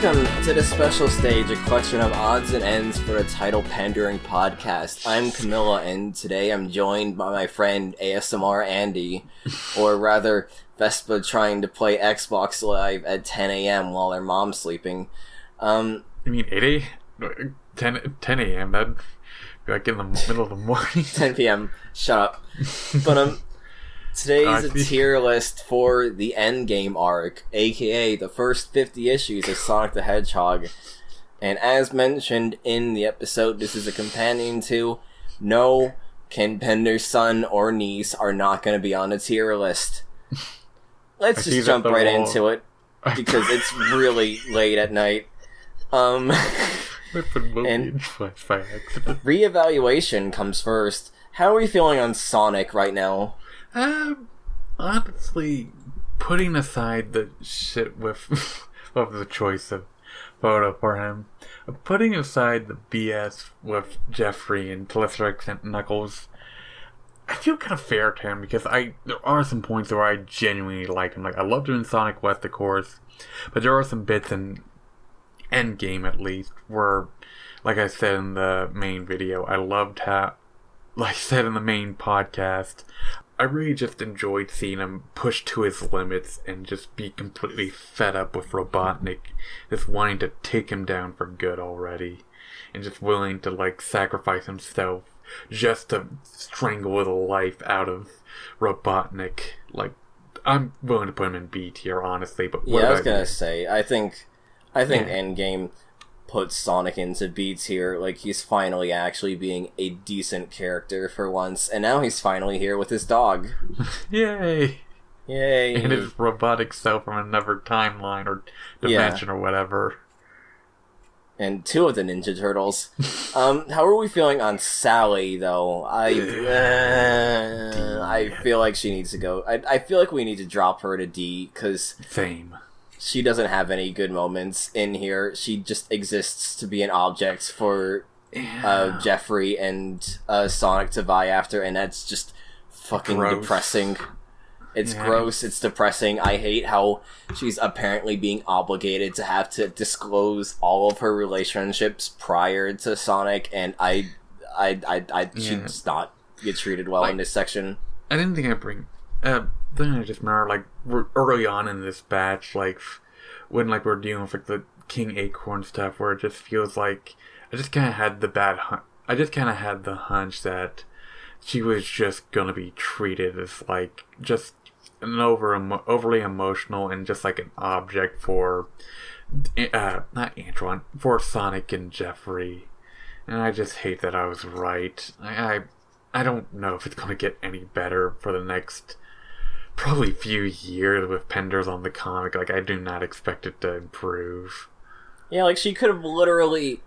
Welcome to the special stage, a collection of odds and ends for the title pandering podcast. I'm Camilla, and today I'm joined by my friend ASMR Andy, or rather, Vespa trying to play Xbox Live at 10 a.m. while their mom's sleeping. You mean 8 a.m.? 10 a.m.? That'd be like in the middle of the morning. 10 p.m. Shut up. But, today's a tier list for the Endgame arc, aka the first 50 issues of Sonic the Hedgehog. And as mentioned in the episode, this is a companion to No, Ken Pender's son or niece are not going to be on the tier list. Let's just jump right into it, because it's really late at night. And reevaluation comes first. How are we feeling on Sonic right now? Honestly, putting aside the shit with of the choice of photo for him, putting aside the BS with Jeffrey and to lesser extent Knuckles, I feel kind of fair to him because there are some points where I genuinely like him. Like, I loved him in Sonic West, of course, but there are some bits in Endgame, at least, where, like I said in the main video, I loved how, like I said in the main podcast, I really just enjoyed seeing him push to his limits and just be completely fed up with Robotnik, just wanting to take him down for good already, and just willing to, like, sacrifice himself just to strangle the life out of Robotnik. Like, I'm willing to put him in B tier, honestly, but what I was gonna say, I think Endgame puts Sonic into B tier. Like, he's finally actually being a decent character for once, and now he's finally here with his dog. Yay! And his robotic self from another timeline or dimension or whatever. And two of the Ninja Turtles. How are we feeling on Sally, though? I feel like she needs to go. I feel like we need to drop her to D, because... Same. She doesn't have any good moments in here. She just exists to be an object for Jeffrey and Sonic to vie after, and that's just fucking depressing. It's gross, it's depressing. I hate how she's apparently being obligated to have to disclose all of her relationships prior to Sonic, and she does not get treated well in this section. I didn't think I'd bring... Then I just remember, like, early on in this batch, like, when, like, we're dealing with, like, the King Acorn stuff, where it just feels like I just kind of had the hunch that she was just gonna be treated as, like, just an overly emotional and just, like, an object for, not Antoine, for Sonic and Jeffrey. And I just hate that I was right. I don't know if it's gonna get any better for the next... probably few years with Penders on the comic. Like, I do not expect it to improve. Yeah, like, she could have literally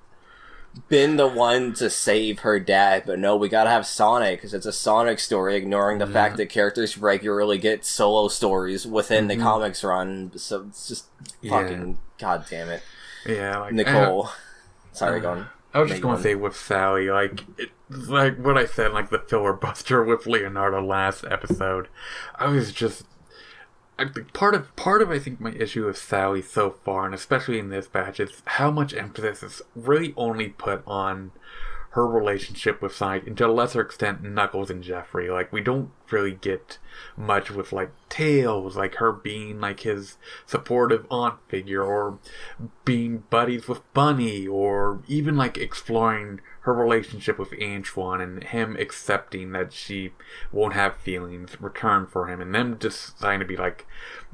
been the one to save her dad, but no, we gotta have Sonic, because it's a Sonic story, ignoring the fact that characters regularly get solo stories within the comics run, so it's just fucking, god damn it. Yeah, like... Knothole. Sorry, go on. I was just going to say with Sally, like what I said, like the filler buster with Leonardo last episode. I was just, I think part of I think my issue with Sally so far, and especially in this batch, is how much emphasis is really only put on her relationship with Sonic, and to a lesser extent Knuckles and Jeffrey. Like, we don't really get much with, like, Tails, like her being, like, his supportive aunt figure, or being buddies with Bunny, or even, like, exploring her relationship with Antoine and him accepting that she won't have feelings returned for him, and them just deciding to be, like,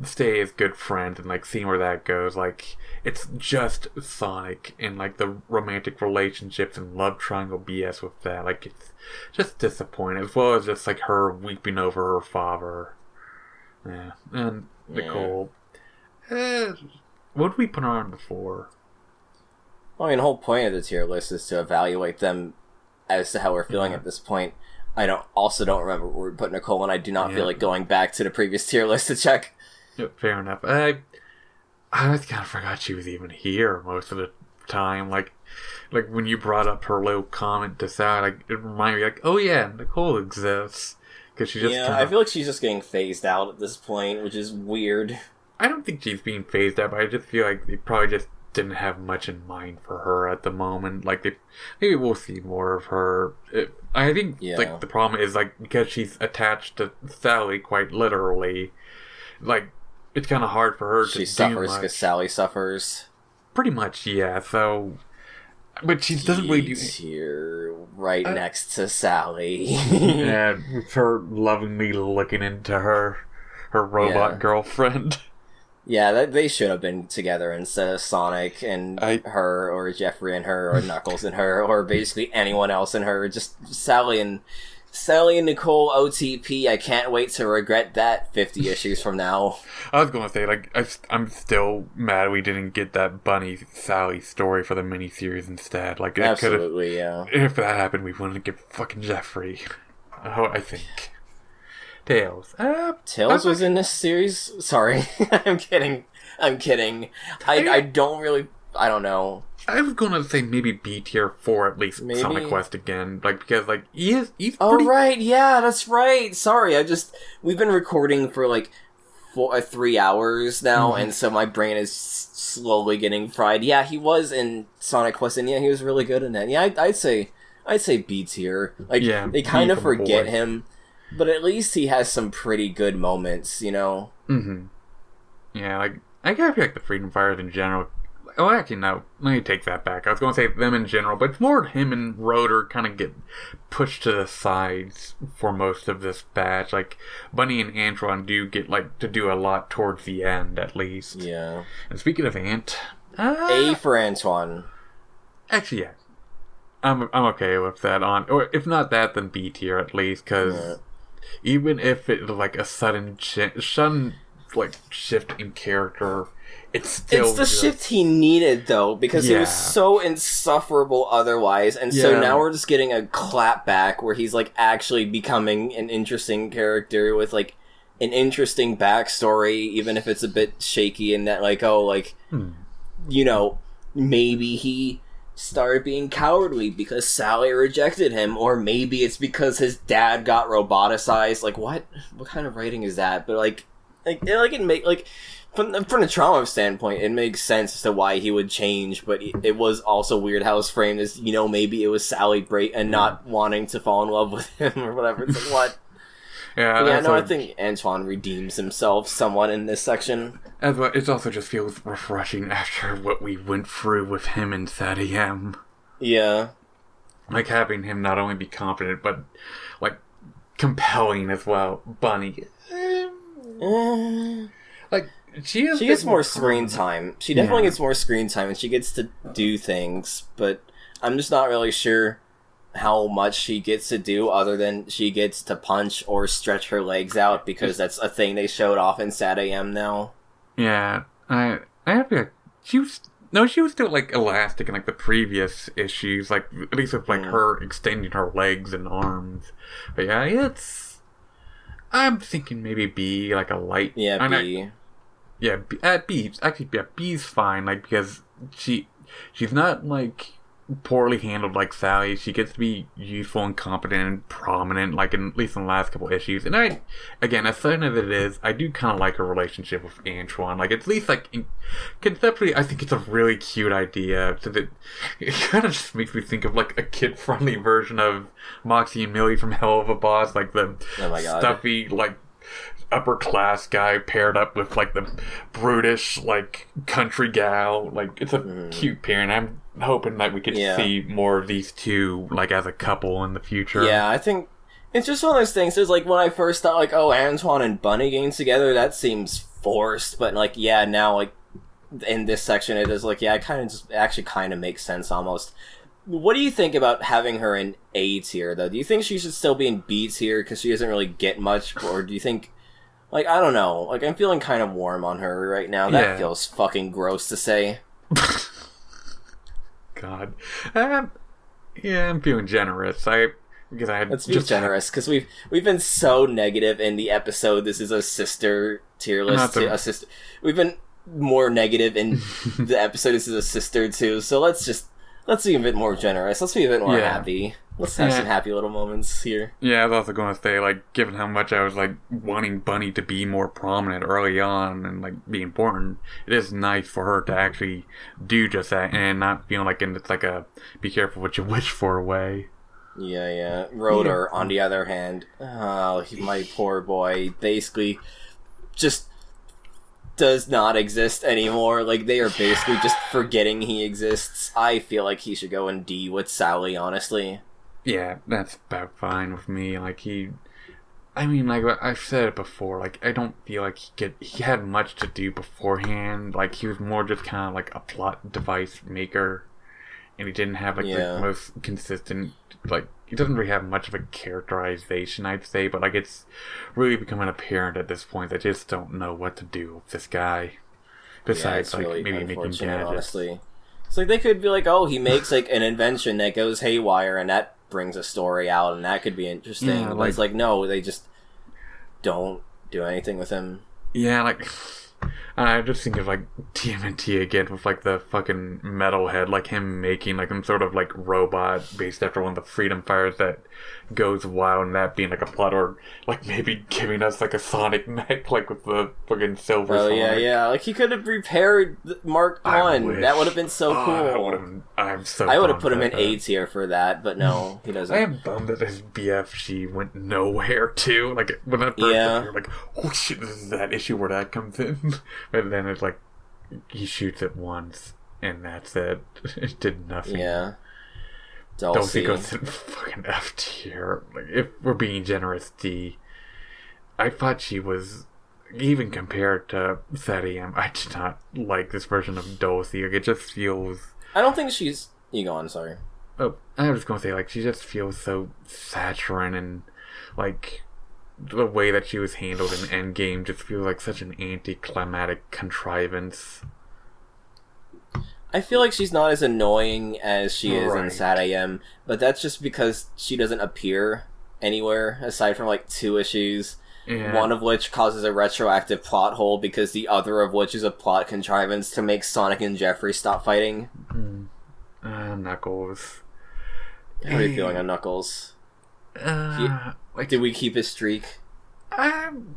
stay as good friends and, like, seeing where that goes. Like, it's just Sonic and, like, the romantic relationships and love triangle BS with that. Like, it's just disappointing, as well as just, like, her weeping over her father. Yeah. And Nicole, what did we put on before? Well, I mean, the whole point of the tier list is to evaluate them as to how we're feeling at this point. I don't remember where we put Nicole, and I do not feel like going back to the previous tier list to check. Yep, fair enough. I just kind of forgot she was even here most of the time. Like when you brought up her little comment to Sal, like, it reminded me, like, oh yeah, Nicole exists. Cause she just I feel like she's just getting phased out at this point, which is weird. I don't think she's being phased out, but I just feel like they probably just didn't have much in mind for her at the moment. Like, maybe we'll see more of her. I think, like, the problem is, like, because she's attached to Sally quite literally, like, it's kind of hard for her to do much. She suffers because Sally suffers. Pretty much, yeah, so... But she doesn't really do... here, right next to Sally. Yeah, with her lovingly looking into her robot girlfriend. Yeah, they should have been together instead of Sonic and her, or Jeffrey and her, or Knuckles and her, or basically anyone else and her. Just Sally and Nicole OTP. I can't wait to regret that 50 issues from now. I was gonna say, like, I'm still mad we didn't get that Bunny Sally story for the miniseries instead. Like, absolutely, yeah. If that happened, we wouldn't get fucking Jeffrey. Oh, I think. Tails. Tails was in this series? Sorry. I'm kidding. I don't really... I don't know. I was gonna say maybe B tier for at least Sonic Quest again, like, because, like, he's oh, pretty... right, yeah, that's right. Sorry, we've been recording for, like, 3 hours now, and so my brain is slowly getting fried. Yeah, he was in Sonic Quest, and yeah, he was really good in that. Yeah, I'd say B tier. Like, they kind of forget him, but at least he has some pretty good moments, you know? Mm-hmm. Yeah, like, I feel like the Freedom Fighters in general... Oh, actually, no. Let me take that back. I was going to say them in general, but it's more him and Rotor kind of get pushed to the sides for most of this batch. Like, Bunny and Antoine do get, like, to do a lot towards the end, at least. Yeah. And speaking of Ant... A for Antoine. Actually, yeah. I'm okay with that. Or if not that, then B tier, at least, because even if it was, like, a sudden shift in character... It's the shift he needed, though, because he was so insufferable otherwise, and so now we're just getting a clap back where he's, like, actually becoming an interesting character with, like, an interesting backstory, even if it's a bit shaky in that, like, you know, maybe he started being cowardly because Sally rejected him, or maybe it's because his dad got roboticized. Like, what kind of writing is that? But, from the trauma standpoint, it makes sense as to why he would change, but it was also weird how it's framed as, you know, maybe it was Sally and not wanting to fall in love with him or whatever. It's like, what? I think Antoine redeems himself somewhat in this section. It also just feels refreshing after what we went through with him and Sadie M. Yeah. Like, having him not only be confident, but, like, compelling as well. Bunny. Like, she gets more screen time. She definitely gets more screen time, and she gets to do things, but I'm just not really sure how much she gets to do other than she gets to punch or stretch her legs out, because that's a thing they showed off in Sad AM now. Yeah, I have to... She was still, like, elastic in, like, the previous issues, like, at least with, like, her extending her legs and arms. But yeah, I'm thinking maybe B, like a light... Yeah, B. B. Actually, yeah, B's fine, like, because she's not, like, poorly handled like Sally. She gets to be useful and competent and prominent, like, at least in the last couple issues. And again, as sudden as it is, I do kind of like her relationship with Antoine. Like, at least, like, conceptually, I think it's a really cute idea. So that it kind of just makes me think of, like, a kid-friendly version of Moxie and Millie from Hell of a Boss, like the stuffy, like, upper class guy paired up with, like, the brutish, like, country gal. Like, it's a cute pair, and I'm hoping that we could see more of these two, like, as a couple in the future. Yeah, I think it's just one of those things. It's like, when I first thought, like, oh, Antoine and Bunny getting together, that seems forced, but, like, yeah, now, like, in this section, it is like, yeah, it actually kind of makes sense almost. What do you think about having her in A tier, though? Do you think she should still be in B tier because she doesn't really get much, or do you think... Like, I don't know. Like, I'm feeling kind of warm on her right now. That feels fucking gross to say. God. I'm feeling generous. Let's be generous, because we've been so negative in the episode. This is a sister tier list. We've been more negative in the episode. This is a sister too. So let's be a bit more generous. Let's be a bit more happy. Let's have some happy little moments here. Yeah, I was also going to say, like, given how much I was, like, wanting Bunny to be more prominent early on and, like, be important, it is nice for her to actually do just that and not feel like it's like a be careful what you wish for way. Yeah. Rotor, on the other hand, my poor boy, basically just does not exist anymore. Like, they are basically just forgetting he exists. I feel like he should go in D with Sally, honestly. Yeah, that's about fine with me. Like, I mean, like, I've said it before, like, I don't feel like he had much to do beforehand. Like, he was more just kind of like a plot device maker, and he didn't have, like, the most consistent, like, he doesn't really have much of a characterization, I'd say, but, like, it's really becoming apparent at this point that I just don't know what to do with this guy. Besides, like, really maybe making gadgets. Honestly. It's like, they could be like, oh, he makes, like, an invention that goes haywire, and that brings a story out, and that could be interesting. Yeah, but it's like, no, they just don't do anything with him. Yeah, like, I just think of, like, TMNT again with, like, the fucking metalhead, like, him making, like, some sort of, like, robot based after one of the Freedom Fighters that goes wild, and that being, like, a plot, or, like, maybe giving us, like, a Sonic mech, like, with the fucking silver Sonic. Yeah, like, he could have repaired Mark 1. That would have been so cool. I would have put him in A tier for that, but no, he doesn't. I am bummed that his BFG went nowhere, too. Like, when that first you're like, oh shit, this is that issue where that comes in. But then it's like, he shoots it once, and that's it. It did nothing. Yeah. Dulcie goes in fucking F tier. Like, if we're being generous, D. I thought she was, even compared to Thadium, I did not like this version of Dulcie. Like, it just feels... I don't think she's... You go on, sorry. Oh, I was just going to say, like, she just feels so saccharine, and, like, the way that she was handled in Endgame just feels like such an anticlimactic contrivance. I feel like she's not as annoying as she is in Thadium, but that's just because she doesn't appear anywhere, aside from, like, 2 issues. Yeah. One of which causes a retroactive plot hole, because the other of which is a plot contrivance to make Sonic and Jeffrey stop fighting. Knuckles. How are you feeling on Knuckles? Did we keep his streak? I'm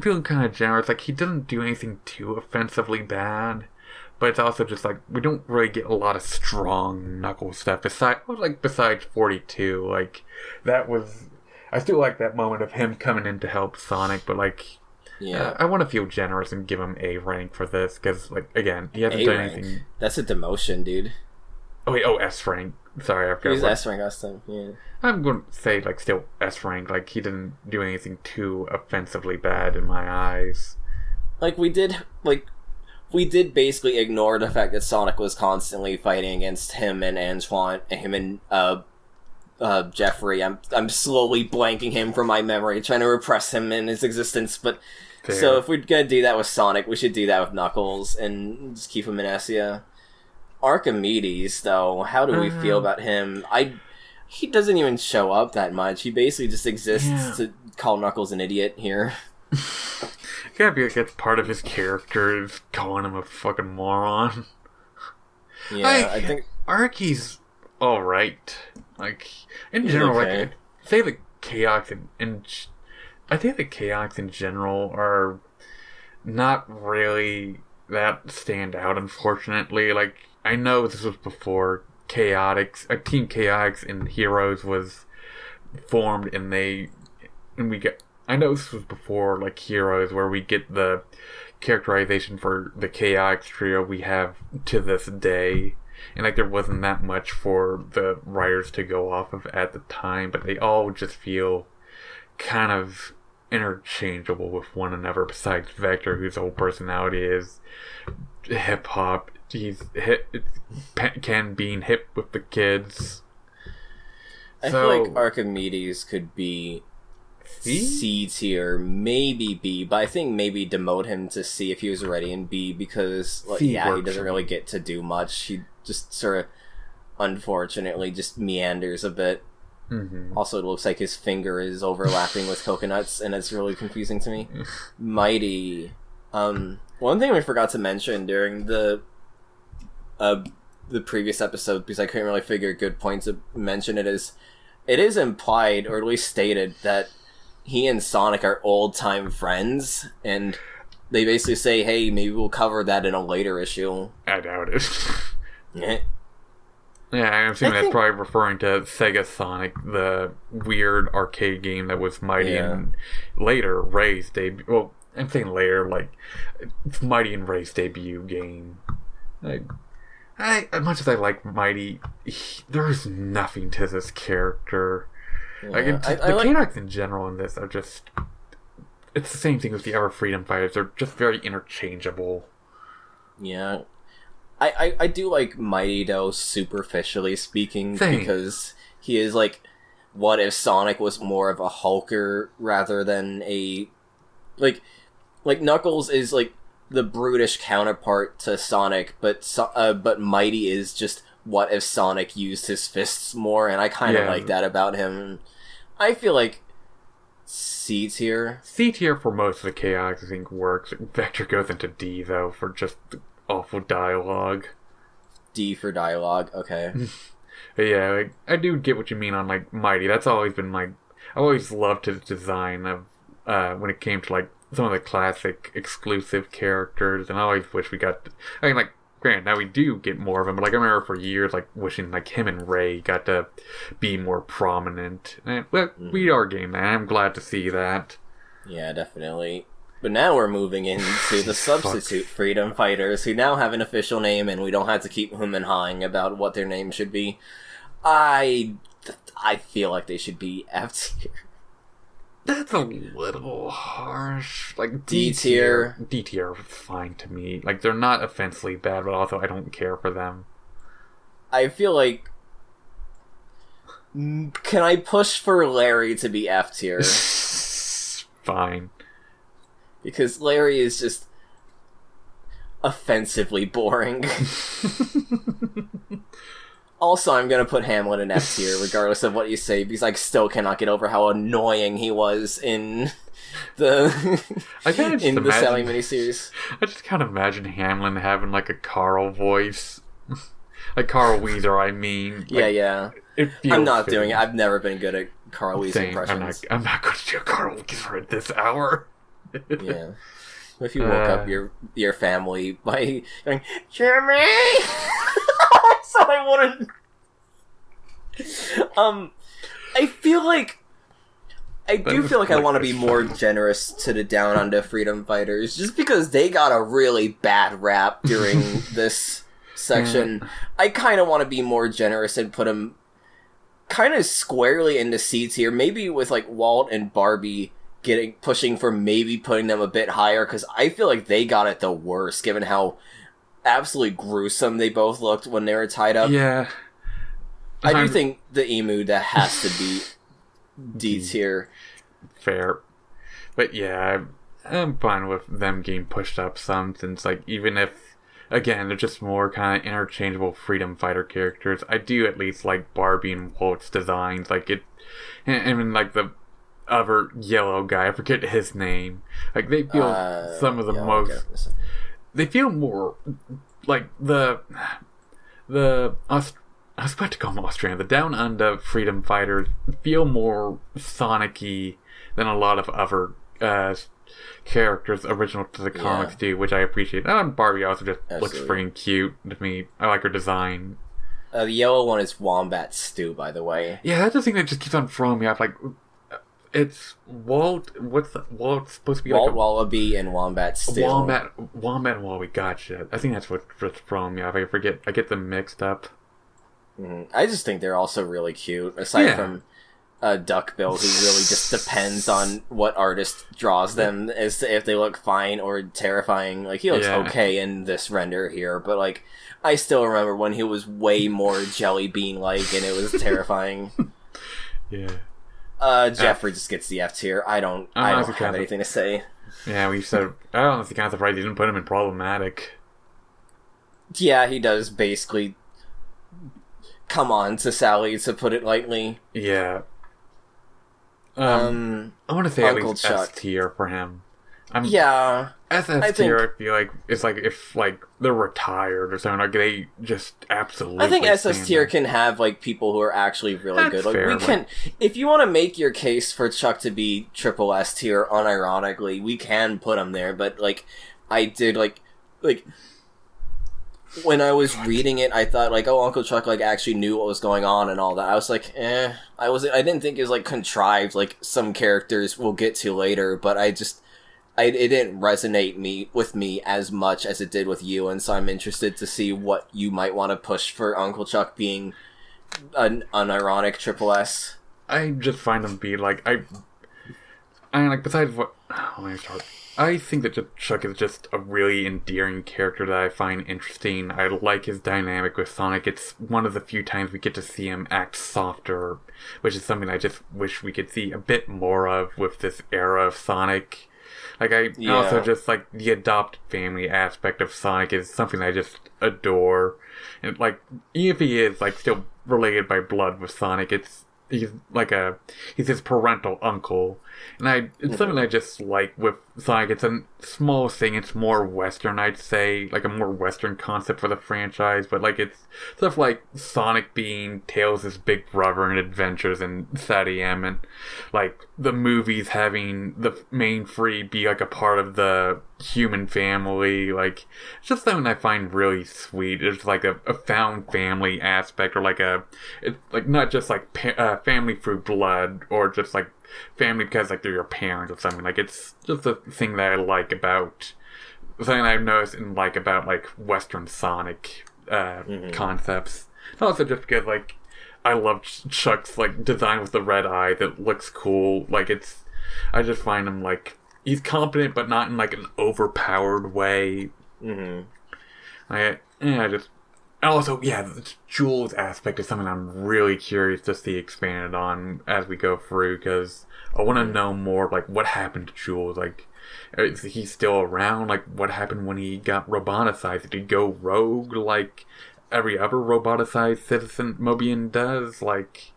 feeling kind of generous. Like, he doesn't do anything too offensively bad, but it's also just like, we don't really get a lot of strong Knuckles stuff besides 42. Like, that was... I still like that moment of him coming in to help Sonic, but, like, I want to feel generous and give him A rank for this, because, like, again, he hasn't done anything... That's a demotion, dude. Oh, wait, S rank. Sorry, I forgot. He was S rank last time, yeah. I'm going to say, like, still S rank. Like, he didn't do anything too offensively bad in my eyes. Like, we did basically ignore the fact that Sonic was constantly fighting against him and Antoine, him and, Jeffrey. I'm slowly blanking him from my memory, trying to repress him in his existence, but... Fair. So if we're gonna do that with Sonic, we should do that with Knuckles, and just keep him in S, yeah. Archimedes, though, how do we feel about him? He doesn't even show up that much. He basically just exists to call Knuckles an idiot here. Gotta be like, that's part of his character, is calling him a fucking moron. Yeah, I think... Arky's alright. Like, in general, okay. Like, I say the Chaos I think the Chaos in general are not really that stand out, unfortunately. Like, I know this was before Team Chaotix and Heroes was formed, I know this was before, like, Heroes, where we get the characterization for the Chaotix trio we have to this day. And, like, there wasn't that much for the writers to go off of at the time, but they all just feel kind of interchangeable with one another, besides Vector, whose whole personality is hip-hop. He's being hip with the kids. I feel like Archimedes could be C tier, maybe B, but I think maybe demote him to C if he was already in B, because he doesn't really get to do much. He just sort of, unfortunately, just meanders a bit. Mm-hmm. Also, it looks like his finger is overlapping with coconuts, and it's really confusing to me. Mighty. One thing we forgot to mention during the previous episode, because I couldn't really figure a good point to mention it, is it is implied, or at least stated, that he and Sonic are old-time friends, and they basically say, hey, maybe we'll cover that in a later issue. I doubt it. Yeah. Yeah, I'm assuming that's probably referring to Sega Sonic, the weird arcade game that was Mighty and later Ray's debut. Well, I'm saying later, like, it's Mighty and Ray's debut game. Like, as much as I like Mighty, there's nothing to this character. Yeah. Like, the K-Dogs in general in this are just... It's the same thing with the other Freedom Fighters. They're just very interchangeable. Yeah. I do like Mighty, though, superficially speaking, because he is, like, what if Sonic was more of a hulker rather than a... Like Knuckles is, like, the brutish counterpart to Sonic, but Mighty is just what if Sonic used his fists more, and I kind of like that about him. I feel like C tier for most of the chaos, I think, works. Vector goes into D, though, for just awful dialogue. D for dialogue, okay. Yeah, like, I do get what you mean on, like, Mighty. That's always been, like... I always loved his design of, when it came to, like, some of the classic exclusive characters, and I always wish we got... I mean, like, granted, now we do get more of them, but, like, I remember for years, like, wishing, like, him and Ray got to be more prominent. And, well, we are game, man. I'm glad to see that. Yeah, definitely. But now we're moving into the substitute Freedom Fighters, who now have an official name, and we don't have to keep him and hawing about what their name should be. I feel like they should be F tier. That's a little harsh. Like, D tier. D tier is fine to me. Like, they're not offensively bad, but also I don't care for them. I feel like... Can I push for Larry to be F tier? Fine. Because Larry is just offensively boring. Also, I'm gonna put Hamlin in F tier, regardless of what you say, because I still cannot get over how annoying he was in the the Sally miniseries. I just can't imagine Hamlin having like a Carl voice, like Carl Weezer. I mean, like, yeah. I'm not doing it. I've never been good at Carl Weezer impressions. I'm not going to do Carl Weezer at this hour. Yeah. If you woke up your family by going, Jimmy! So I wouldn't... I feel like... I do feel like I want to be more generous to the Down Under Freedom Fighters, just because they got a really bad rap during this section. I kind of want to be more generous and put them kind of squarely into C tier, maybe with like Walt and Barbie pushing for maybe putting them a bit higher, because I feel like they got it the worst, given how absolutely gruesome they both looked when they were tied up. Yeah. I do think the emu, that has to be D tier. Fair. But yeah, I'm fine with them getting pushed up some, since, like, even if, again, they're just more kind of interchangeable Freedom Fighter characters, I do at least like Barbie and Walt's designs. Like, and like the other yellow guy, I forget his name. Like, they feel some of the most... Okay. They feel more like the I was about to call them Austrian. The Down Under Freedom Fighters feel more Sonic-y than a lot of other characters original to the comics do, which I appreciate. And Barbie also just looks freaking cute to me. I like her design. The yellow one is Wombat Stew, by the way. Yeah, that's the thing that just keeps on throwing me off. Like, it's Walt. Walt's supposed to be Walt like Wallaby and Wombat Stew. Wombat and Wallaby. Gotcha. I think that's what's throwing me off. I get them mixed up. I just think they're also really cute. Aside from Duckbill, who really just depends on what artist draws them as to if they look fine or terrifying. Like, he looks okay in this render here, but like, I still remember when he was way more Jelly Bean-like, and it was terrifying. Yeah. Jeffrey just gets the F tier. I don't have anything to say. Yeah, we said, I don't know if the kind of surprised he didn't put him in problematic. Yeah, he does basically come on to Sally, to put it lightly. Yeah. I want to say Uncle at least Chuck. S tier for him. I SS tier, I feel like it's like if like they're retired or something, like they just absolutely. I think SS tier can have like people who are actually really good. Like fair, we can, if you want to make your case for Chuck to be triple S tier, unironically, we can put him there. But like, I did like when I was reading it, I thought like, oh, Uncle Chuck like actually knew what was going on and all that. I was like, I didn't think it was like contrived like some characters we'll get to later, but it didn't resonate with me as much as it did with you, and so I'm interested to see what you might want to push for Uncle Chuck being an unironic triple S. I just find him be like I like besides what. Let me start. I think that Chuck is just a really endearing character that I find interesting. I like his dynamic with Sonic. It's one of the few times we get to see him act softer, which is something I just wish we could see a bit more of with this era of Sonic. Like, also just, like, the adopted family aspect of Sonic is something I just adore. And, like, even if he is, like, still related by blood with Sonic, he's his parental uncle. And it's something I just like with Sonic. It's a small thing. It's more Western, I'd say. Like a more Western concept for the franchise. But like it's stuff like Sonic being Tails' big brother in Adventures and Sadie M. And like the movies having the main three be like a part of the human family. Like it's just something I find really sweet. It's like a found family aspect, or like it's like not just like family through blood, or just like family because like they're your parents or something. Like it's just a thing that I like about something I've noticed and like about like Western Sonic concepts. And also just because like I love Chuck's like design with the red eye that looks cool. Like I just find him like he's competent but not in like an overpowered way. Also, the Jules aspect is something I'm really curious to see expanded on as we go through, because I want to know more, like, what happened to Jules. Like, is he still around? Like, what happened when he got roboticized? Did he go rogue like every other roboticized citizen Mobian does? Like,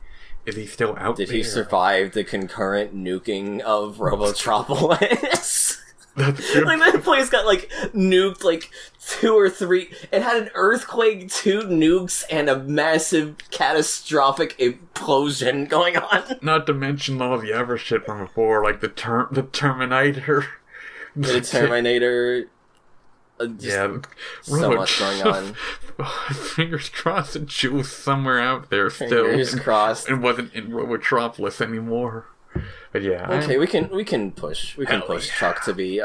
is he still out there? Did he survive the concurrent nuking of Robotropolis? That's good. Like, that place got, like, nuked, like, 2 or 3... It had an earthquake, 2 nukes, and a massive, catastrophic implosion going on. Not to mention all the other shit from before, like the Terminator. The Terminator... so much going on. Fingers crossed that Jules somewhere out there still. Fingers crossed. And wasn't in Robotropolis anymore. But yeah. Okay, we can push Chuck to be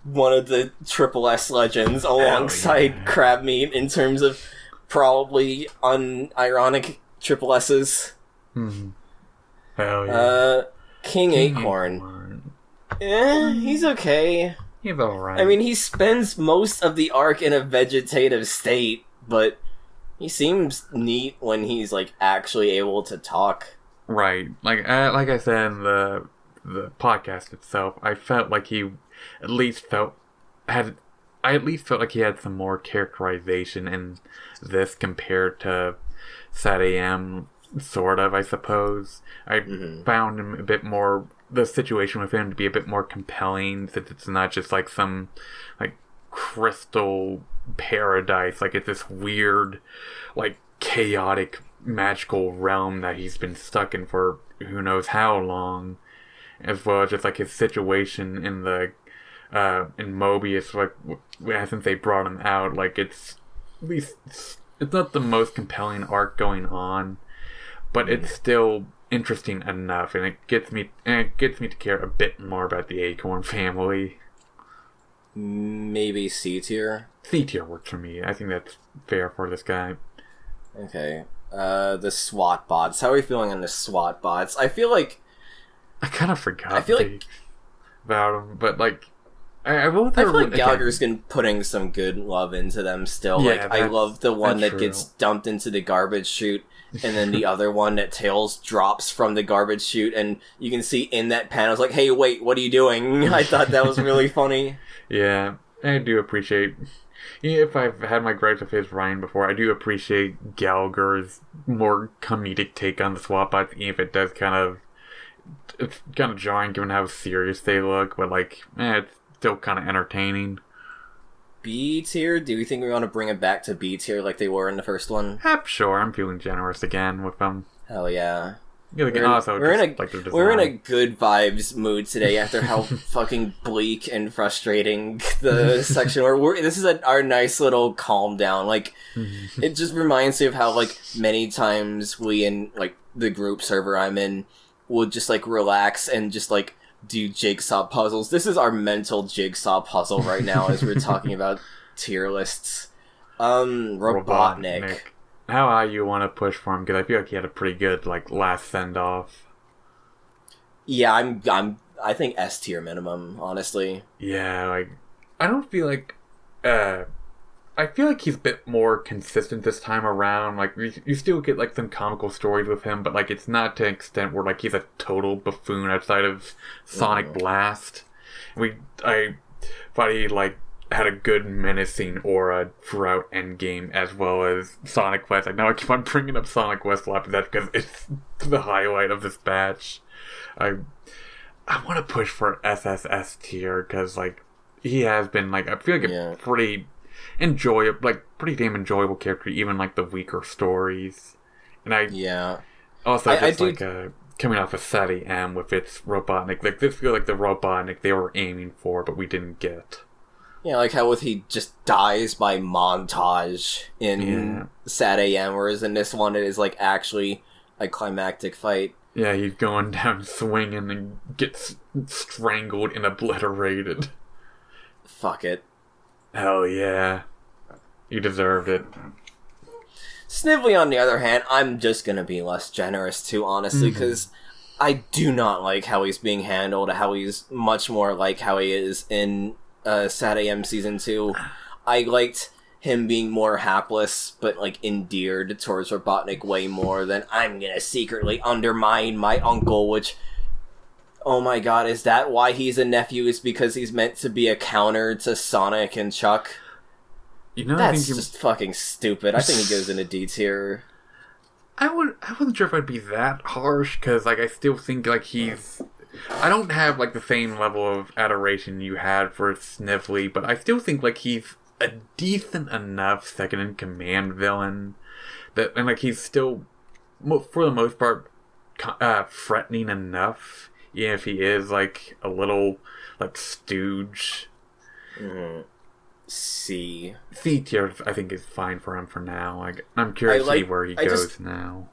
one of the Triple S legends alongside Crab Meat in terms of probably unironic Triple S's. Hell yeah. King Acorn. He's okay. He's alright. I mean, he spends most of the arc in a vegetative state, but he seems neat when he's like actually able to talk. Right, like I said in the podcast itself, I felt like he at least felt like he had some more characterization in this compared to Sad AM, sort of. I suppose I found him a bit more. The situation with him to be a bit more compelling, since it's not just like some like crystal paradise. Like it's this weird, like chaotic magical realm that he's been stuck in for who knows how long, as well as just like his situation in the in Mobius. Like since they brought him out, like it's at least it's not the most compelling arc going on, but it's still interesting enough, and it gets me to care a bit more about the Acorn family. Maybe C tier. C tier works for me. I think that's fair for this guy. Okay. The SWAT bots. How are we feeling on the SWAT bots? I feel like I kind of forgot about them, but like I feel like Gallagher's been putting some good love into them still. Yeah, like I love the one that gets dumped into the garbage chute, and then the other one that Tails drops from the garbage chute, and you can see in that panel, it's like, hey, wait, what are you doing? I thought that was really funny. Yeah, I do appreciate... If I've had my gripes with his Ryan before, I do appreciate Gallagher's more comedic take on the SWAT bots, even if it does it's kind of jarring given how serious they look, but like, it's still kind of entertaining. B tier? Do you think we want to bring it back to B tier like they were in the first one? Yep, sure. I'm feeling generous again with them. Hell yeah. We're in a good vibes mood today after how fucking bleak and frustrating the section were. This is our nice little calm down. Like, it just reminds me of how, like, many times we in, like, the group server I'm in would just, like, relax and just, like, do jigsaw puzzles. This is our mental jigsaw puzzle right now as we're talking about tier lists. Robotnik. How high you want to push for him? Because I feel like he had a pretty good like last send off. Yeah, I think S tier minimum, honestly. Yeah, like I don't feel like I feel like he's a bit more consistent this time around. Like you still get like some comical stories with him, but like it's not to an extent where like he's a total buffoon outside of Sonic Blast. I thought he like had a good menacing aura throughout Endgame as well as Sonic West. I know I keep on bringing up Sonic West a lot, but that's because it's the highlight of this batch. I want to push for SSS tier because like he has been like I feel like a pretty damn enjoyable character, even like the weaker stories. And coming off of Sadie M with its Robotnik, like this feels like the Robotnik they were aiming for, but we didn't get. Yeah, like how he just dies by montage in Sad AM, whereas in this one it is like actually a climactic fight. Yeah, he's going down swinging and gets strangled and obliterated. Fuck it. Hell yeah. You deserved it. Snively, on the other hand, I'm just gonna be less generous too, honestly, because I do not like how he's being handled, how he's much more like how he is in Sad AM Season 2. I liked him being more hapless, but, like, endeared towards Robotnik way more than I'm gonna secretly undermine my uncle, which... Oh my god, is that why he's a nephew? Is because he's meant to be a counter to Sonic and Chuck? You know, that's just fucking stupid. I think he goes into D tier. I wasn't sure if I'd be that harsh, because, like, I still think, like, he's... I don't have, like, the same level of adoration you had for Snively, but I still think, like, he's a decent enough second-in-command villain that, and, like, he's still, for the most part, threatening enough, even if he is, like, a little, like, stooge. C tier, I think, is fine for him for now. Like, I'm curious to see where he goes now.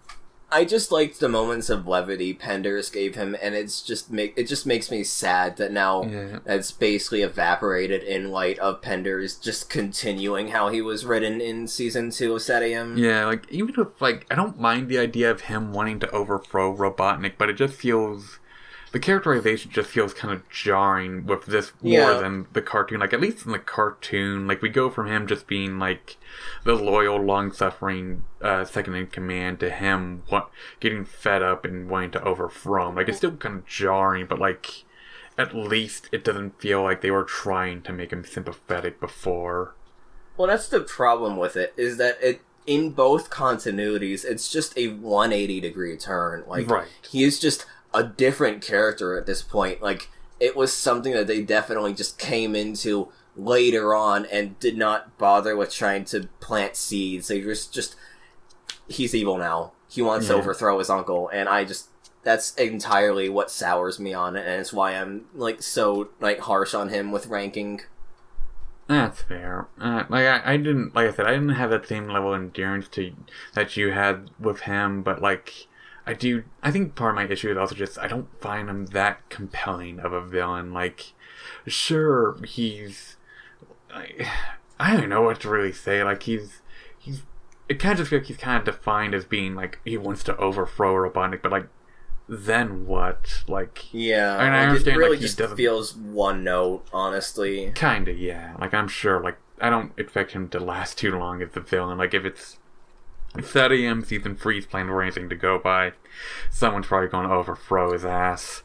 I just liked the moments of levity Penders gave him, and it just makes me sad that now it's basically evaporated in light of Penders just continuing how he was written in Season 2 of Sad AM. Yeah, like, even if, like, I don't mind the idea of him wanting to overthrow Robotnik, but it just feels... The characterization just feels kind of jarring with this more than the cartoon. Like, at least in the cartoon, like, we go from him just being, like, the loyal, long-suffering second-in-command to him getting fed up and wanting to overthrow him. Like, it's still kind of jarring, but, like, at least it doesn't feel like they were trying to make him sympathetic before. Well, that's the problem with it, is that in both continuities, it's just a 180-degree turn. Like, he is just... a different character at this point. Like, it was something that they definitely just came into later on and did not bother with trying to plant seeds. They just he's evil now. He wants to overthrow his uncle, and that's entirely what sours me on it, and it's why I'm, like, so, like, harsh on him with ranking. That's fair. I didn't have that same level of endurance that you had with him, but, like, I think part of my issue is also just, I don't find him that compelling of a villain. Like, sure, he's... I don't know what to really say. Like, it kind of just feels like he's kind of defined as being, like, he wants to overthrow Robotnik, but, like, then what? Like... Yeah, I understand, it really like, just feels one note, honestly. Kinda, yeah. Like, I'm sure, like, I don't expect him to last too long as the villain. Like, if it's... Sad AM Season 3's plan or anything to go by, someone's probably going to overthrow his ass.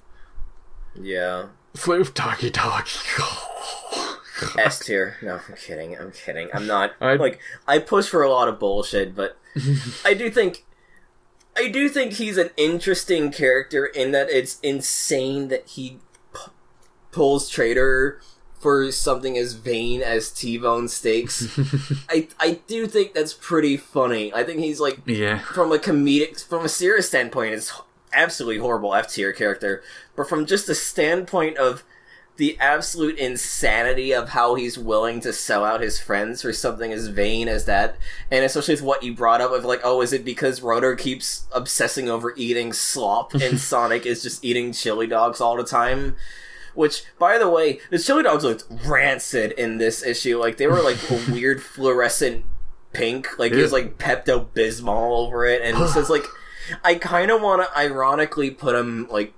Yeah. Sleuth Talkie Talkie. S tier. No, I'm kidding. I'm not... I push for a lot of bullshit, but I do think he's an interesting character in that it's insane that he pulls Trader for something as vain as T-bone steaks. I do think that's pretty funny. I think he's like, from a serious standpoint, it's absolutely horrible F-tier character. But from just the standpoint of the absolute insanity of how he's willing to sell out his friends for something as vain as that, and especially with what you brought up of like, oh, is it because Rotor keeps obsessing over eating slop and Sonic is just eating chili dogs all the time? Which, by the way, the chili dogs looked rancid in this issue. Like, they were like a weird fluorescent pink. Like, it was like Pepto-Bismol over it, and so it's like, I kind of want to ironically put him like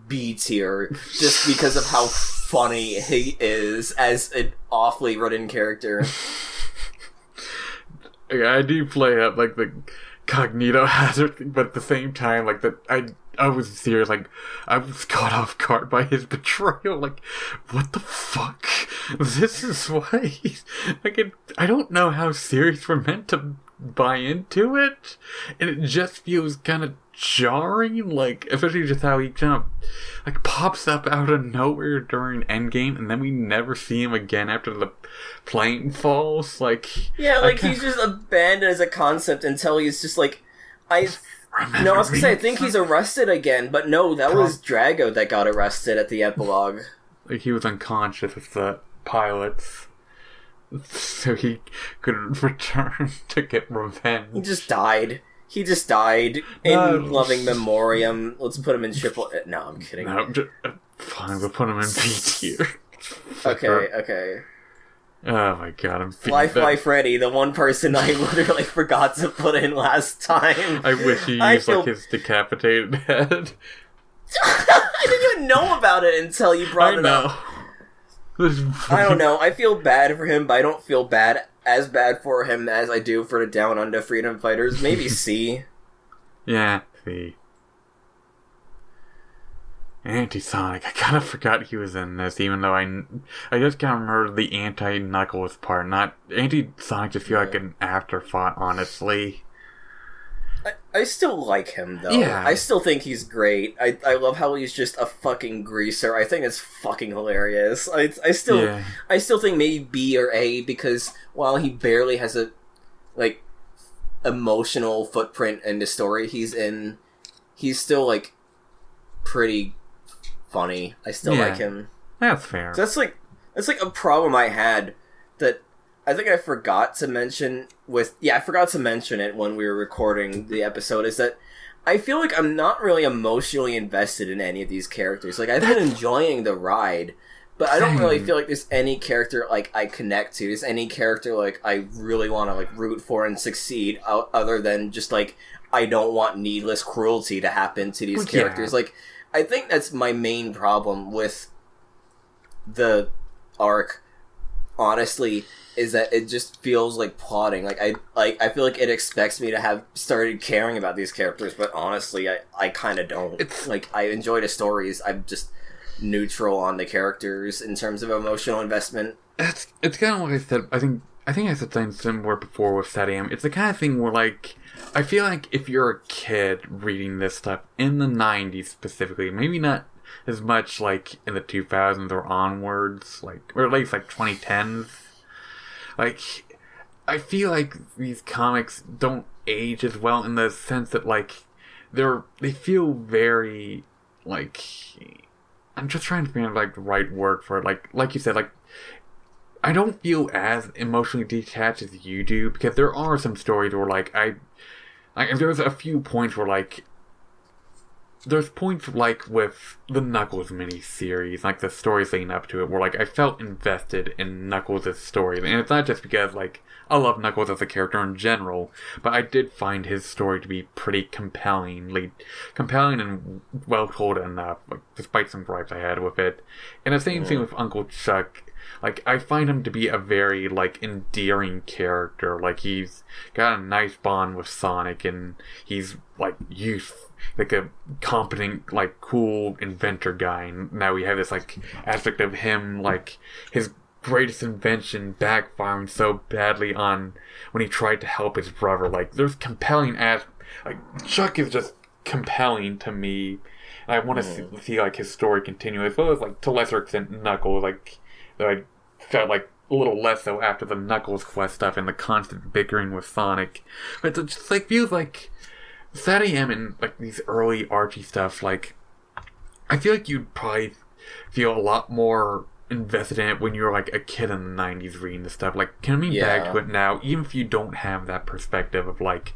B tier just because of how funny he is as an awfully written character. Yeah, I do play up like the cognito hazard thing, but at the same time, like I was serious. Like, I was caught off guard by his betrayal. Like, what the fuck? This is why he's like. I don't know how serious we're meant to buy into it, and it just feels kind of jarring, like, especially just how he kind of like pops up out of nowhere during Endgame, and then we never see him again after the plane falls. Like, yeah, like he's just abandoned as a concept until he's just like, I was gonna say, I think he's arrested again, but no, that was Drago that got arrested at the epilogue. Like, he was unconscious with the pilots, so he could return to get revenge. He just died in loving memoriam. Let's put him in triple... No, I'm kidding. No, fine, we'll put him in B tier. Okay. Oh my god, I'm Fly Freddy, the one person I literally forgot to put in last time. I wish he used like his decapitated head. I didn't even know about it until you brought it up. I don't know. I feel bad for him, but I don't feel as bad for him as I do for the Down Under Freedom Fighters. Maybe C. Yeah, C. Anti-Sonic. I kind of forgot he was in this, even though I just kind of remember the anti-Knuckles part. Not Anti-Sonic just feel like an afterthought, honestly. I still like him, though. Yeah. I still think he's great. I love how he's just a fucking greaser. I think it's fucking hilarious. I still think maybe B or A, because while he barely has a, like, emotional footprint in the story he's in, he's still, like, pretty funny. I still like him. That's fair. So that's like a problem I had that I think I forgot to mention I forgot to mention it when we were recording the episode, is that I feel like I'm not really emotionally invested in any of these characters. Like, I've been enjoying the ride, but I don't really feel like there's any character, like, I connect to. There's any character, like, I really want to, like, root for and succeed, other than just, like, I don't want needless cruelty to happen to these characters. Like, I think that's my main problem with the arc, honestly, is that it just feels like plotting. Like, I feel like it expects me to have started caring about these characters, but honestly, I kind of don't. It's like, I enjoy the stories. I'm just neutral on the characters in terms of emotional investment. It's kind of like I said. I think I said something similar before with Sadiam. It's the kind of thing where, like, I feel like if you're a kid reading this stuff in the 90s specifically, maybe not as much like in the 2000s or onwards, like, or at least like 2010s, like, I feel like these comics don't age as well in the sense that, like, they feel very, like, I'm just trying to find, like, the right word for it. Like you said, like, I don't feel as emotionally detached as you do, because there are some stories where, like, there's a few points where, like, there's points, like, with the Knuckles miniseries, like, the stories leading up to it, where, like, I felt invested in Knuckles' story. And it's not just because, like, I love Knuckles as a character in general, but I did find his story to be pretty compelling and well told enough, like, despite some gripes I had with it. And the same thing with Uncle Chuck. Like, I find him to be a very, like, endearing character. Like, he's got a nice bond with Sonic, and he's, like, like a competent, like, cool inventor guy. And now we have this, like, aspect of him, like, his greatest invention backfiring so badly on when he tried to help his brother. Like, there's compelling like, Chuck is just compelling to me. And I want to see, like, his story continue, as well as, like, to lesser extent, Knuckles. Like, Though I felt like a little less so after the Knuckles quest stuff and the constant bickering with Sonic. But it just like feels like Sadie M and like these early Archie stuff, like I feel like you'd probably feel a lot more invested in it when you were like a kid in the 90s reading this stuff. Like coming back to it now, even if you don't have that perspective of like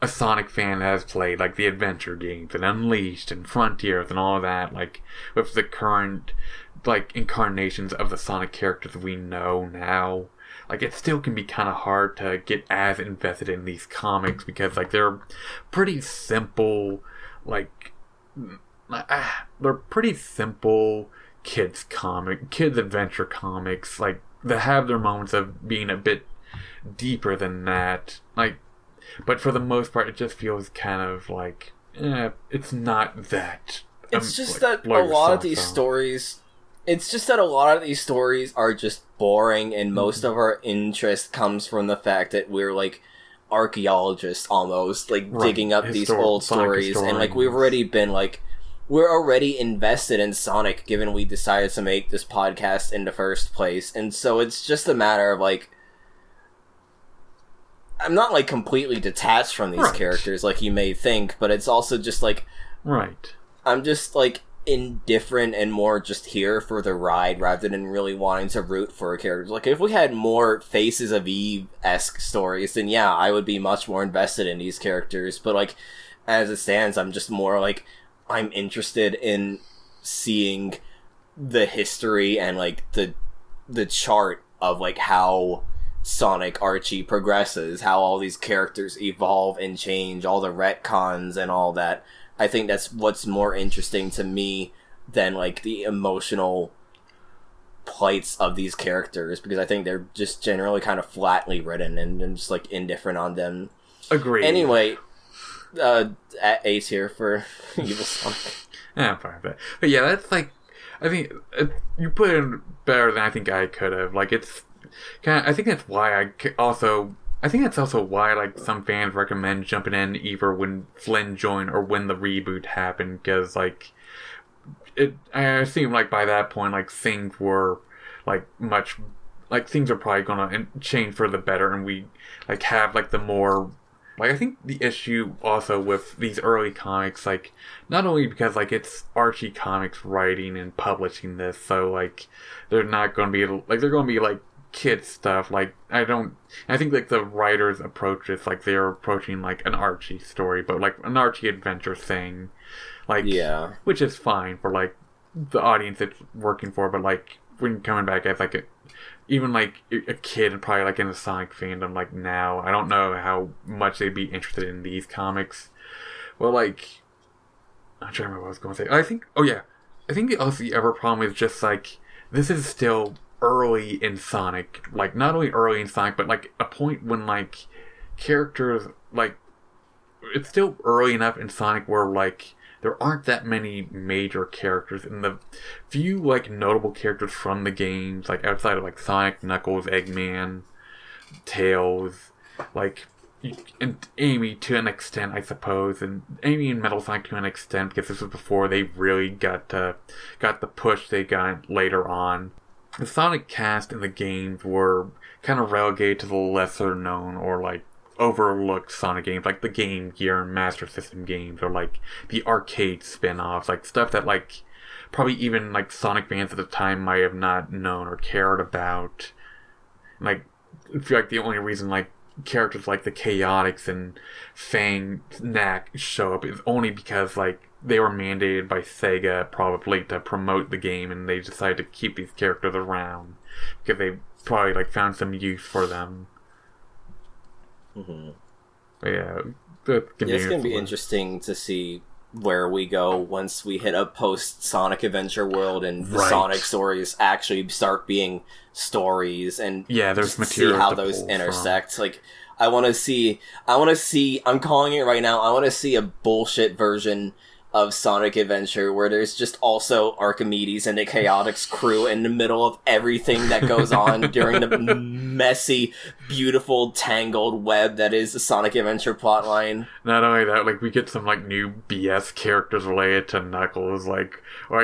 a Sonic fan that has played like the adventure games and Unleashed and Frontiers and all of that, like with the current like incarnations of the Sonic characters we know now, like it still can be kind of hard to get as invested in these comics because like they're pretty simple, like they're pretty simple kids adventure comics, like that have their moments of being a bit deeper than that, like, but for the most part it just feels kind of like it's not that it's just like, that a lot of these stories are just boring, and most of our interest comes from the fact that we're like archaeologists almost, like digging up these old stories, and like we're already invested in Sonic given we decided to make this podcast in the first place. And so it's just a matter of like, I'm not like completely detached from these characters like you may think, but it's also just like, I'm just like indifferent and more just here for the ride rather than really wanting to root for a character. Like if we had more Faces of Eve-esque stories, then yeah, I would be much more invested in these characters. But like, as it stands, I'm just more like, I'm interested in seeing the history and like the chart of like how Sonic Archie progresses, how all these characters evolve and change, all the retcons and all that. I think that's what's more interesting to me than like the emotional plights of these characters, because I think they're just generally kind of flatly written and just like indifferent on them. Agreed. Anyway, at A tier for Evil Sonic. Yeah, probably. But yeah, that's like, I think you put it better than I think I could have. Like it's kind of, I think that's that's also why like some fans recommend jumping in either when Flynn joined or when the reboot happened, because like I assume like by that point like things were like much like things are probably gonna change for the better, and we like have like the more. Like, I think the issue also with these early comics, like, not only because, like, it's Archie Comics writing and publishing this, so, like, they're not going to be, like, they're going to be, like, kid stuff. Like, I think, like, the writers approach this, like, they're approaching, like, an Archie story, but, like, an Archie adventure thing. Like, yeah. Which is fine for, like, the audience it's working for, but, like, when coming back as, like, even like a kid probably like in the Sonic fandom like now, I don't know how much they'd be interested in these comics. Well, like, I'm trying to remember what I was going to say. I think the other problem is just like this is still early in Sonic, like not only early in Sonic but like a point when like characters like it's still early enough in Sonic where like there aren't that many major characters, and the few like notable characters from the games, like outside of like Sonic, Knuckles, Eggman, Tails, like and Amy to an extent, I suppose, and Amy and Metal Sonic to an extent because this was before they really got the push they got later on. The Sonic cast in the games were kind of relegated to the lesser known or like overlooked Sonic games, like the Game Gear and Master System games, or like the arcade spin-offs, like stuff that like probably even like Sonic fans at the time might have not known or cared about. Like I feel like the only reason like characters like the Chaotix and Fang Knack show up is only because like they were mandated by Sega probably to promote the game, and they decided to keep these characters around because they probably like found some use for them. Mm-hmm. But yeah, it's going to be interesting to see where we go once we hit a post-Sonic Adventure world and the Sonic stories actually start being stories, and there's see how those intersect. Like, I want to see, I'm calling it right now, I want to see a bullshit version of Sonic Adventure, where there's just also Archimedes and the Chaotix crew in the middle of everything that goes on during the messy, beautiful, tangled web that is the Sonic Adventure plotline. Not only that, like, we get some, like, new BS characters related to Knuckles, like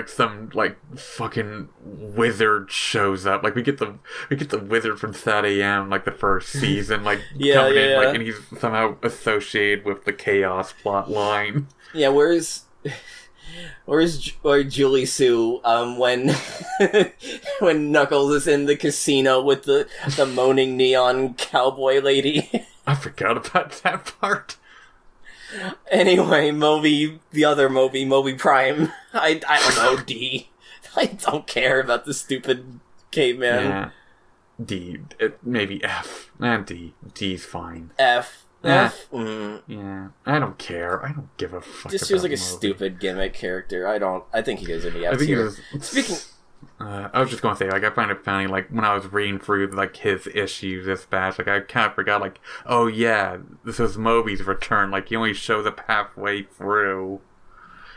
some, like, fucking wizard shows up. Like, we get the wizard from Sad AM, like, the first season, like, coming in, like, and he's somehow associated with the Chaos plot line. Yeah, where's Julie Sue when when Knuckles is in the casino with the moaning neon cowboy lady? I forgot about that part. Anyway, the other Moby Prime. I don't know, D. I don't care about the stupid caveman. Yeah. D. Maybe F. D. D's fine. F. Yeah. F. Mm. Yeah. I don't care. I don't give a fuck. Just feels like a stupid gimmick character. I think he goes in the F tier. Speaking. I was just going to say, like, I find it funny, like, when I was reading through, like, his issues this batch, like, I kind of forgot, like, oh yeah, this was Moby's return, like, he only shows up halfway through.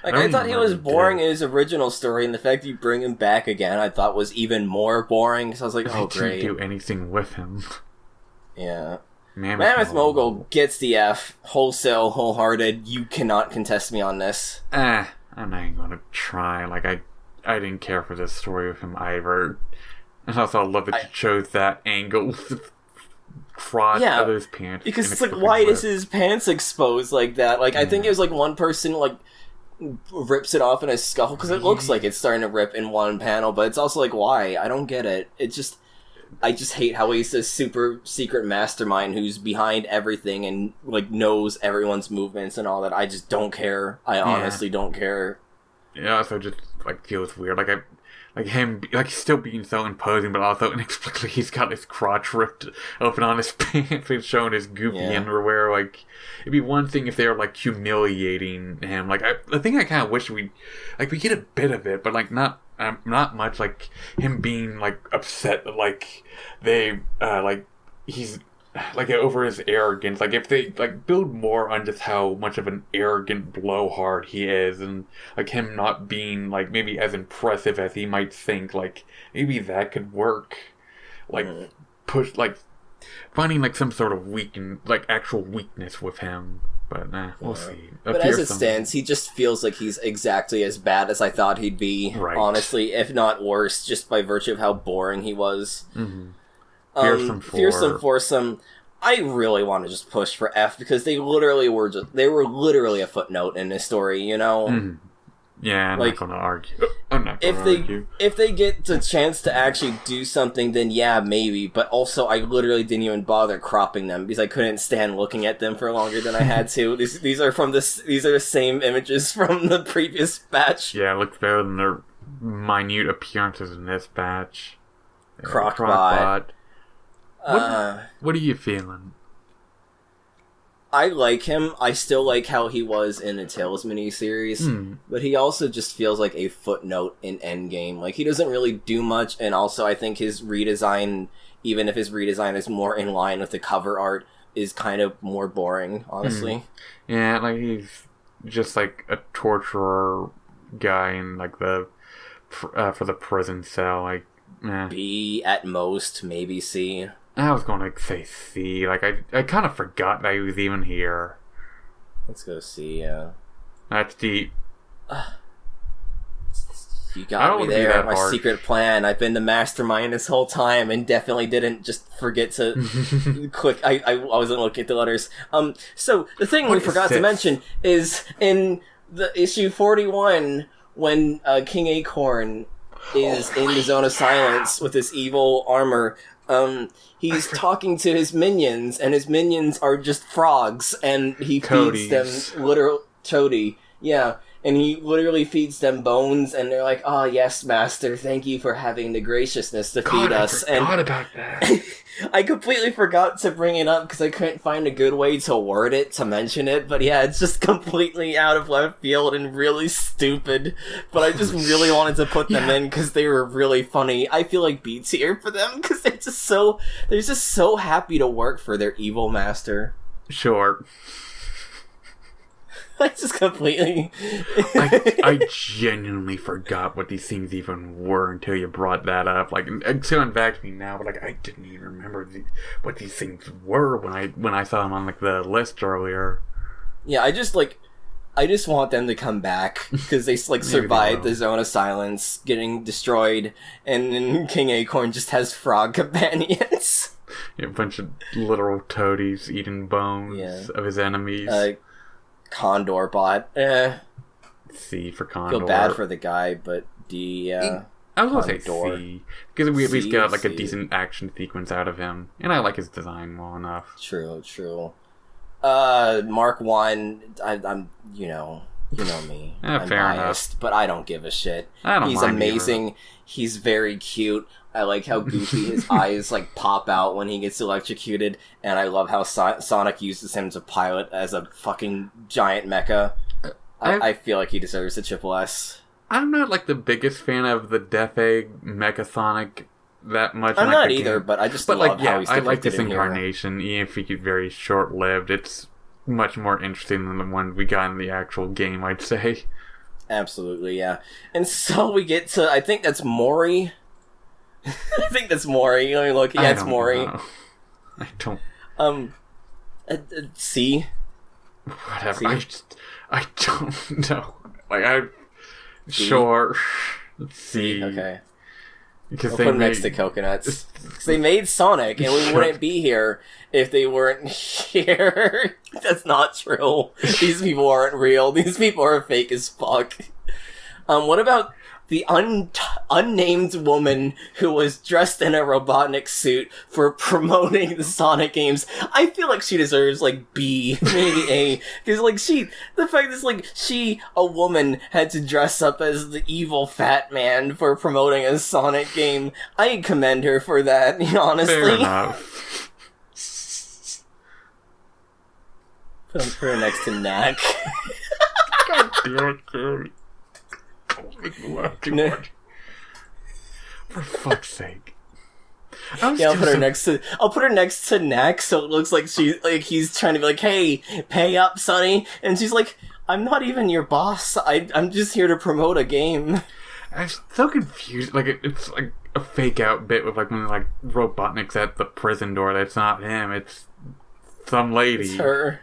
Like, I thought he was boring in his original story, and the fact that you bring him back again, I thought was even more boring, so I was like, oh, great. He didn't do anything with him. Yeah. Mammoth Mogul gets the F, wholesale, wholehearted, you cannot contest me on this. I'm not even going to try, like, I didn't care for this story with him either. And also I love that you chose that angle crotch of his pants. Because it's like, why is his pants exposed like that? Like, I think it was like one person, like, rips it off in a skull, because it looks like it's starting to rip in one panel, but it's also like, why? I don't get it. I just hate how he's this super secret mastermind who's behind everything and, like, knows everyone's movements and all that. I just don't care. I honestly don't care. Yeah, so just, like, feels weird. Like him, like, still being so imposing, but also inexplicably he's got his crotch ripped open on his pants and showing his goofy underwear. Like, it'd be one thing if they were, like, humiliating him. Like, the thing I kind of wish we get a bit of it, but, like, not much. Like, him being, like, upset that, like, they, like, he's, like, over his arrogance. Like, if they, like, build more on just how much of an arrogant blowhard he is, and, like, him not being, like, maybe as impressive as he might think, like, maybe that could work. Like, push, like, finding, like, some sort of actual weakness with him. But, we'll see. But as it stands, he just feels like he's exactly as bad as I thought he'd be, honestly, if not worse, just by virtue of how boring he was. Mm-hmm. Fearsome Foursome, I really want to just push for F, because they were literally a footnote in this story, you know? Mm-hmm. Yeah, I'm not going to argue. I'm not going to argue. If they get the chance to actually do something, then yeah, maybe. But also, I literally didn't even bother cropping them because I couldn't stand looking at them for longer than I had to. These are the same images from the previous batch. Yeah, it looks better than their minute appearances in this batch. Crocbot. What are you feeling? I like him. I still like how he was in the Tales miniseries, but he also just feels like a footnote in Endgame. Like, he doesn't really do much, and also I think his redesign, even if his redesign is more in line with the cover art, is kind of more boring, honestly. Yeah, like, he's just like a torturer guy in, like, the for the prison cell. Like, B at most, maybe C. I was going to say C. Like, I kind of forgot that he was even here. Let's go C, yeah. That's deep. You got me there. My secret plan. I've been the mastermind this whole time and definitely didn't just forget to click. I wasn't looking at the letters. So, the thing we forgot to mention is in the issue 41, when King Acorn is in the Zone of Silence with his evil armor, he's talking to his minions, and his minions are just frogs, and he feeds them literal toady. Yeah, and he literally feeds them bones, and they're like, "Oh yes, master, thank you for having the graciousness to feed us." I forgot about that. I completely forgot to bring it up because I couldn't find a good way to word it, to mention it, but yeah, it's just completely out of left field and really stupid, but I just really wanted to put them in because they were really funny. I feel like B tier for them because they're just so happy to work for their evil master. Sure. I just completely... I genuinely forgot what these things even were until you brought that up. Like, it's coming back to me now, but like, I didn't even remember what these things were when I saw them on like the list earlier. Yeah, I just want them to come back, because they like survived the Zone of Silence getting destroyed, and then King Acorn just has frog companions. Yeah, a bunch of literal toadies eating bones of his enemies. Condor bot. C for Condor. Feel bad for the guy, but D. I was gonna say C, because we at least got like a decent action sequence out of him, and I like his design well enough. True. Mark 1. I'm you know me. I'm fair biased, enough. But I don't give a shit. He's amazing. Either. He's very cute. I like how goofy his eyes like pop out when he gets electrocuted, and I love how Sonic uses him to pilot as a fucking giant mecha. I feel like he deserves a triple S. I'm not like the biggest fan of the Death Egg Mecha Sonic that much. I'm not either, but I just love how he's depicted. I like this incarnation, even if he's very short-lived. It's much more interesting than the one we got in the actual game, I'd say. Absolutely, yeah. And so we get to, I think that's Mori. I think that's Mori. Let me look. Yeah, it's Mori. Know. I don't. C. Whatever. I don't know. Like sure. C. Okay. Because we'll put them next to Coconuts. Because they made Sonic, and we wouldn't be here if they weren't here. That's not true. These people aren't real. These people are fake as fuck. What about the unnamed woman who was dressed in a Robotnik suit for promoting the Sonic games? I feel like she deserves, like, B, maybe A. Because, like, the fact is, like, a woman, had to dress up as the evil fat man for promoting a Sonic game. I commend her for that, honestly. Fair enough. Put her next to Knack. God damn it, Carrie. Too much. For fuck's sake. I'll put her next to Knack, so it looks like he's trying to be like, hey, pay up, Sonny. And she's like, I'm not even your boss. I'm just here to promote a game. I'm so confused. Like, it's like a fake out bit with like when like Robotnik's at the prison door. That's not him. It's some lady. It's her.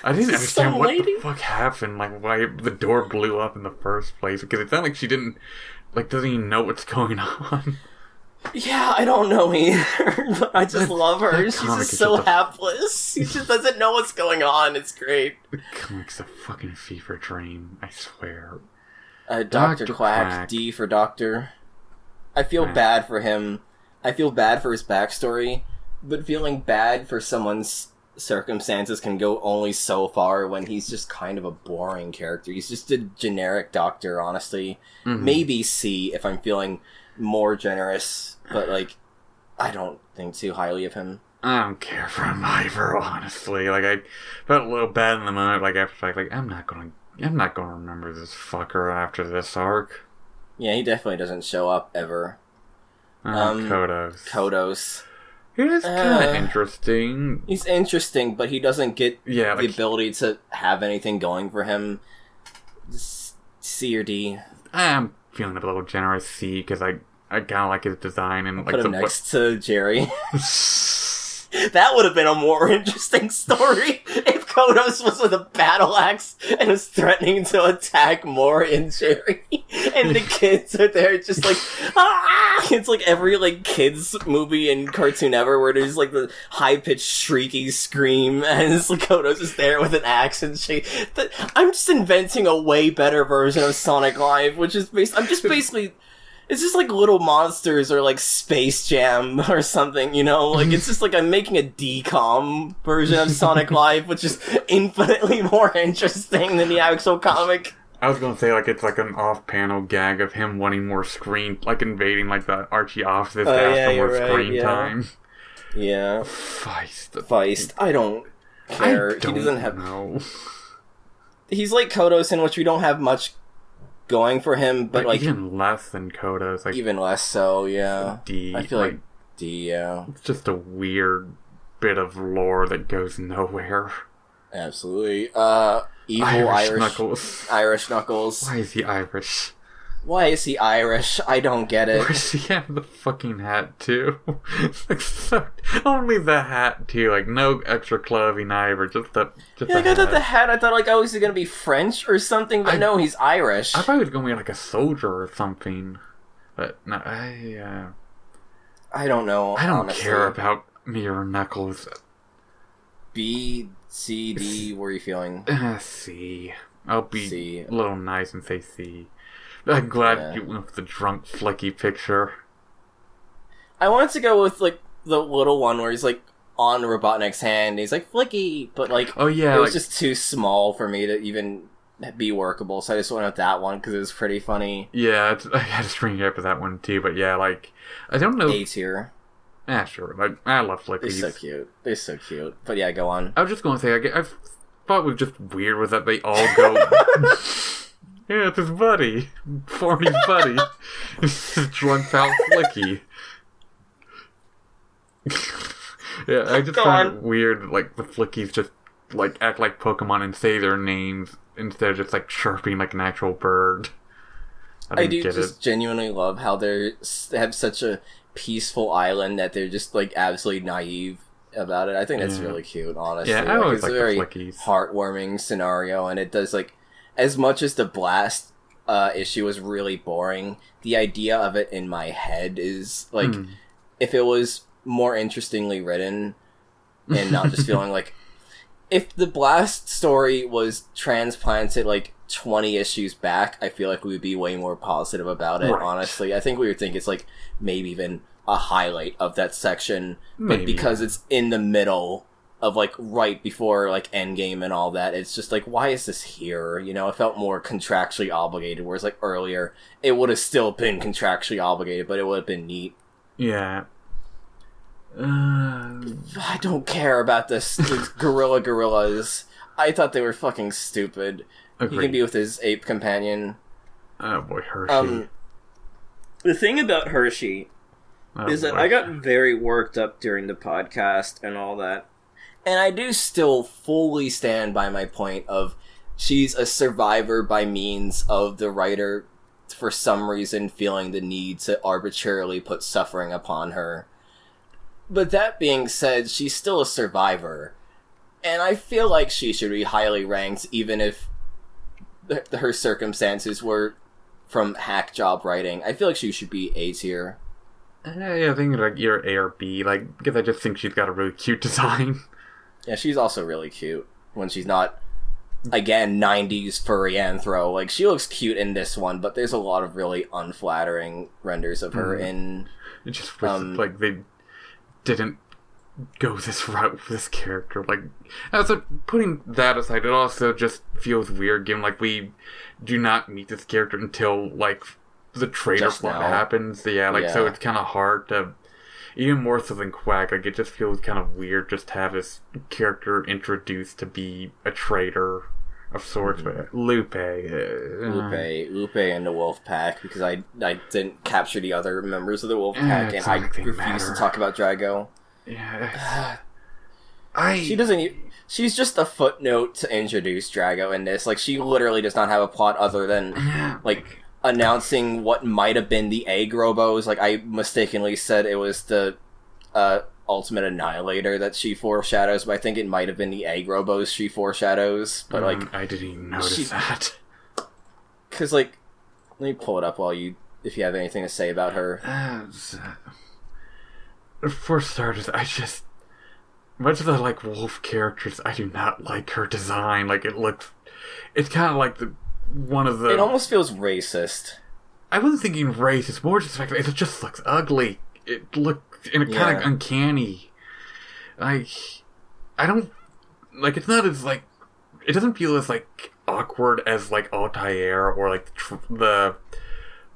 I didn't understand what the fuck happened, like why the door blew up in the first place, because it sounded like she doesn't even know what's going on. Yeah, I don't know either, but I just love her. She's just so hapless. She just doesn't know what's going on. It's great. The comic's a fucking fever dream, I swear. Dr. Quack, D for Doctor. I feel bad for him. I feel bad for his backstory, but feeling bad for someone's circumstances can go only so far when he's just kind of a boring character. He's just a generic doctor, honestly. Mm-hmm. Maybe C if I'm feeling more generous, but like, I don't think too highly of him. I don't care for him either, honestly. Like, I felt a little bad in the moment, like after fact, like I'm not gonna remember this fucker after this arc. Yeah, he definitely doesn't show up ever. Kodos. He's kind of interesting. He's interesting, but he doesn't get the ability to have anything going for him. C or D. I'm feeling a little generous C, because I kind of like his design. And put him next to Jerry. That would have been a more interesting story if Kodos was with a battle axe and was threatening to attack Mori and Jerry, and the kids are there just like, ah! It's like every like kids movie and cartoon ever where there's like the high pitched shrieky scream, and it's like Kodos is there with an axe and shit. I'm just inventing a way better version of Sonic Live, which is it's just like Little Monsters or like Space Jam or something, Like, it's just like I'm making a DCOM version of Sonic Live, which is infinitely more interesting than the actual comic. I was gonna say, like, it's like an off-panel gag of him wanting more screen, like invading like the Archie offices to ask for more screen time. Yeah. Feist. I don't care. He doesn't have. No. He's like Kodos, in which we don't have much going for him, but like even less than Kodos, like even less so, yeah. D. I feel like D, yeah. It's just a weird bit of lore that goes nowhere. Absolutely. Evil Irish Knuckles. Why is he Irish? Why is he Irish? I don't get it. Why does he have the fucking hat, too? It's like, so, only the hat, too. Like, no extra clothing either. Just the I thought the hat, I thought, like, oh, is he gonna be French or something? But no, he's Irish. I thought he was gonna be, like, a soldier or something. But, no, I don't know, I don't honestly. care about Mirror Knuckles. B, C, D, where are you feeling? C. I'll be C. a little nice and say C. I'm glad you went with the drunk Flicky picture. I wanted to go with, like, the little one where he's, like, on Robotnik's hand, and he's like, Flicky! But, like, oh, yeah, it was just too small for me to even be workable, so I just went with that one, because it was pretty funny. Yeah, I had to string you up with that one, too, but yeah, like, I don't know... A tier. Sure, like, I love Flickies. They're so cute. But yeah, go on. I was just going to say, I thought it was just weird was that they all go... Yeah, it's his buddy. Forney's buddy. His drunk pal Flicky. Yeah, I just found it weird, like, the Flickies just, like, act like Pokemon and say their names instead of just, like, chirping like an actual bird. I do just genuinely love how they have such a peaceful island that they're just, like, absolutely naive about it. I think that's really cute, honestly. Yeah, I always like, it's a very heartwarming scenario, and it does, like, as much as the Blast issue was really boring, the idea of it in my head is, like, if it was more interestingly written and not just feeling like... If the Blast story was transplanted, like, 20 issues back, I feel like we would be way more positive about it, honestly. I think we would think it's, like, maybe even a highlight of that section, but because it's in the middle... of, like, right before, like, Endgame and all that, it's just, like, why is this here? You know, it felt more contractually obligated, whereas, like, earlier, it would have still been contractually obligated, but it would have been neat. Yeah. I don't care about this gorillas. I thought they were fucking stupid. Agreed. He can be with his ape companion. Oh, boy, Hershey. The thing about Hershey is that I got very worked up during the podcast and all that. And I do still fully stand by my point of she's a survivor by means of the writer, for some reason, feeling the need to arbitrarily put suffering upon her. But that being said, she's still a survivor. And I feel like she should be highly ranked, even if her circumstances were from hack job writing. I feel like she should be A tier. Yeah, I think like you're A or B, like, because I just think she's got a really cute design. Yeah, she's also really cute when she's not, again, 90s furry anthro. Like, she looks cute in this one, but there's a lot of really unflattering renders of her in... It just was, like, they didn't go this route with this character. Like, so putting that aside, it also just feels weird, given, like, we do not meet this character until, like, the trailer plot happens. Yeah, like, so it's kind of hard to... Even more so than Quack, like, it just feels kind of weird just to have this character introduced to be a traitor of sorts. Lupe and the Wolf Pack, because I didn't capture the other members of the Wolf Pack, and I refuse to talk about Drago. Yeah. She's just a footnote to introduce Drago in this. Like, she literally does not have a plot other than, like... announcing what might have been the Egg Robos. Like, I mistakenly said it was the Ultimate Annihilator that she foreshadows, but I think it might have been the Egg Robos she foreshadows. But, like... I didn't even notice that. Because, like... Let me pull it up if you have anything to say about her. For starters, much of the, like, wolf characters, I do not like her design. Like, it's kind of like one of the... It almost feels racist. I wasn't thinking racist, more just the fact that it just looks ugly. It looks... And it kind of uncanny. Like... I don't... Like, it's not as, like... It doesn't feel as, like, awkward as, like, Altair or, like, the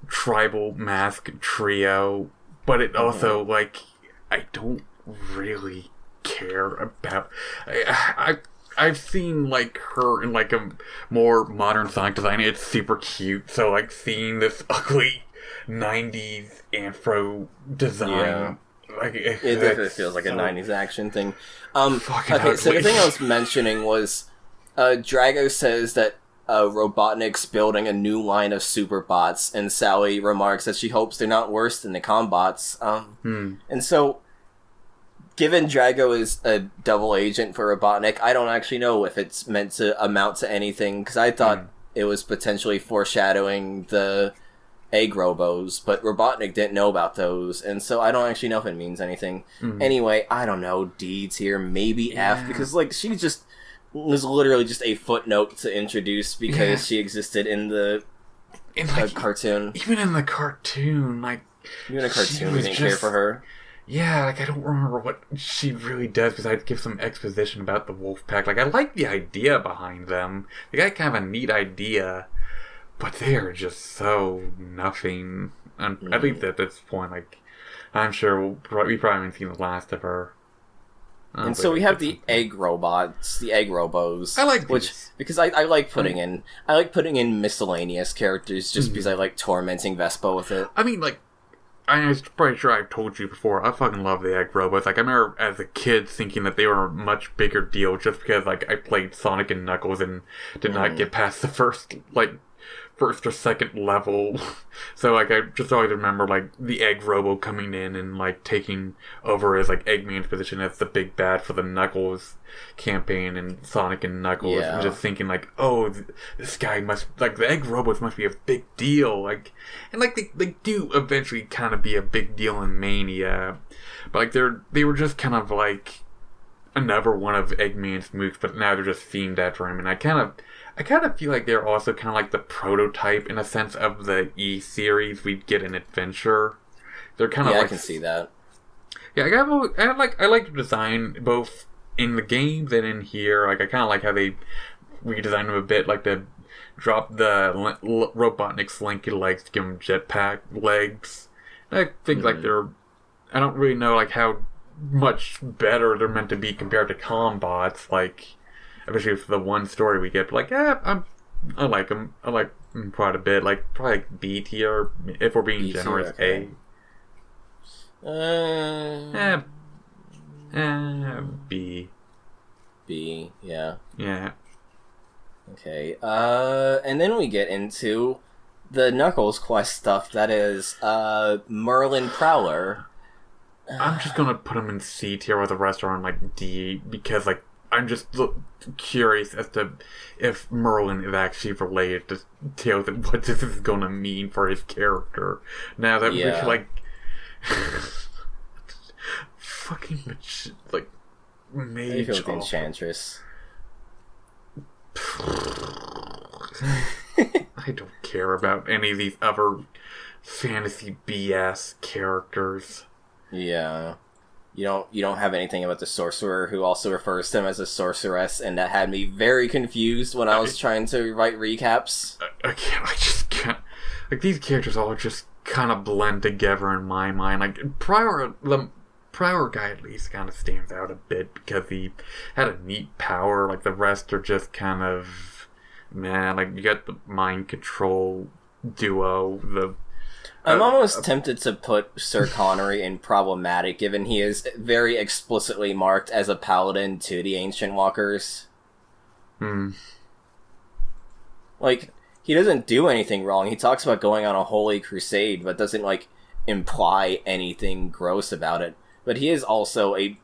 Tribal Mask Trio. But it also, like... I don't really care about... I've seen, like, her in, like, a more modern Sonic design. It's super cute. So, like, seeing this ugly 90s Anthro design Like, it definitely feels like a 90s action thing. Okay, ugly. so the thing I was mentioning was Drago says that Robotnik's building a new line of super bots, and Sally remarks that she hopes they're not worse than the combots. And so, given Drago is a double agent for Robotnik, I don't actually know if it's meant to amount to anything, because I thought it was potentially foreshadowing the egg robos, but Robotnik didn't know about those, and so I don't actually know if it means anything. Anyway, I don't know, D tier, maybe F, because, like, she just was literally just a footnote to introduce because she existed in the cartoon. Even in the cartoon, like... Even in a cartoon, we didn't care for her. Yeah, like, I don't remember what she really does, because I'd give some exposition about the wolf pack. Like, I like the idea behind them. They got kind of a neat idea, but they are just so nothing. And at least at this point, like, I'm sure we probably haven't seen the last of her. And so we have the egg robots, the egg robos. I like these. Because I like putting in miscellaneous characters just because I like tormenting Vespa with it. I mean, like, I'm pretty sure I've told you before, I fucking love the egg robots. Like, I remember as a kid thinking that they were a much bigger deal just because, like, I played Sonic and Knuckles and did not get past the first or second level. So, like, I just always remember, like, the egg robo coming in and, like, taking over as, like, Eggman's position as the big bad for the Knuckles campaign and Sonic and Knuckles. And just thinking, like, oh, this guy must, like, the egg robots must be a big deal. Like, and, like, they do eventually kind of be a big deal in Mania. But, like, they were just kind of, like, another one of Eggman's moves, but now they're just themed after him. And I kind of feel like they're also kind of like the prototype, in a sense, of the E-series we'd get in Adventure. They're kind of like... I can see that. Yeah, I like the design, both in the games and in here. Like, I kind of like how they redesigned them a bit, like to drop the Robotnik's lanky legs to give him jetpack legs. And I think, like, I don't really know, like, how much better they're meant to be compared to Combots, like... Especially for the one story we get, but, like, I like them. I like them quite a bit. Like, probably like B tier, if we're being generous. Okay. B. B, yeah. Yeah. Okay, and then we get into the Knuckles quest stuff, that is, Merlin Prowler. I'm just gonna put him in C tier with the rest are on, like, D, because, like, I'm just curious as to if Merlin is actually related to Tails and what this is going to mean for his character. Now that we like... fucking mage... With Enchantress. I don't care about any of these other fantasy BS characters. Yeah. You don't have anything about the sorcerer, who also refers to him as a sorceress, and that had me very confused when I was trying to write recaps. I just can't. Like, these characters all just kind of blend together in my mind. Like, the Prower guy at least kind of stands out a bit because he had a neat power. Like, the rest are just kind of, man, like, you got the mind control duo, I'm almost tempted to put Sir Connery in problematic, given he is very explicitly marked as a paladin to the Ancient Walkers. Like, he doesn't do anything wrong. He talks about going on a holy crusade, but doesn't, like, imply anything gross about it. But he is also a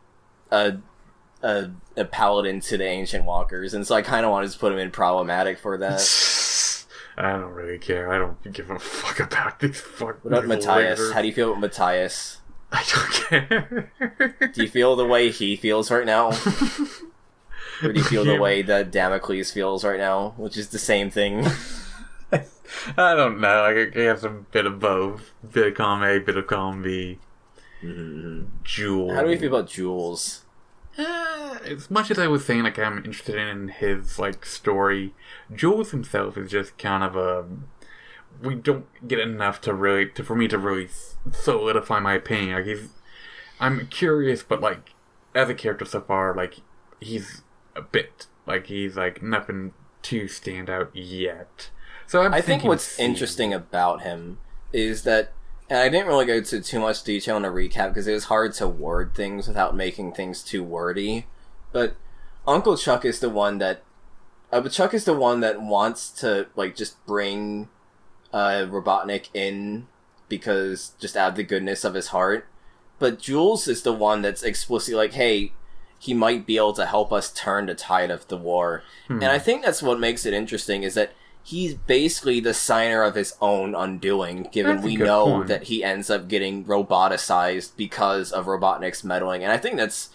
paladin to the Ancient Walkers, and so I kind of wanted to put him in problematic for that. I don't really care. I don't give a fuck about these fucking... What about Matthias? How do you feel about Matthias? I don't care. Do you feel the way he feels right now? Or do you feel the way that Damocles feels right now? Which is the same thing. I don't know. I have a bit of both. Bit of column A, bit of column B. Jules. How do we feel about Jules? As much as I was saying, like, I'm interested in his, like, story, Jules himself is just kind of a... We don't get enough for me to really solidify my opinion. Like, I'm curious, but, like, as a character so far, like, he's a bit, like, he's, like, nothing too stand out yet. So I think what's interesting about him is that And I didn't really go into too much detail in the recap because it was hard to word things without making things too wordy. But Uncle Chuck is the one that wants to like just bring Robotnik in because just out of the goodness of his heart. But Jules is the one that's explicitly like, hey, he might be able to help us turn the tide of the war. And I think that's what makes it interesting, is that he's basically the signer of his own undoing, given we know that he ends up getting roboticized because of Robotnik's meddling. And I think that's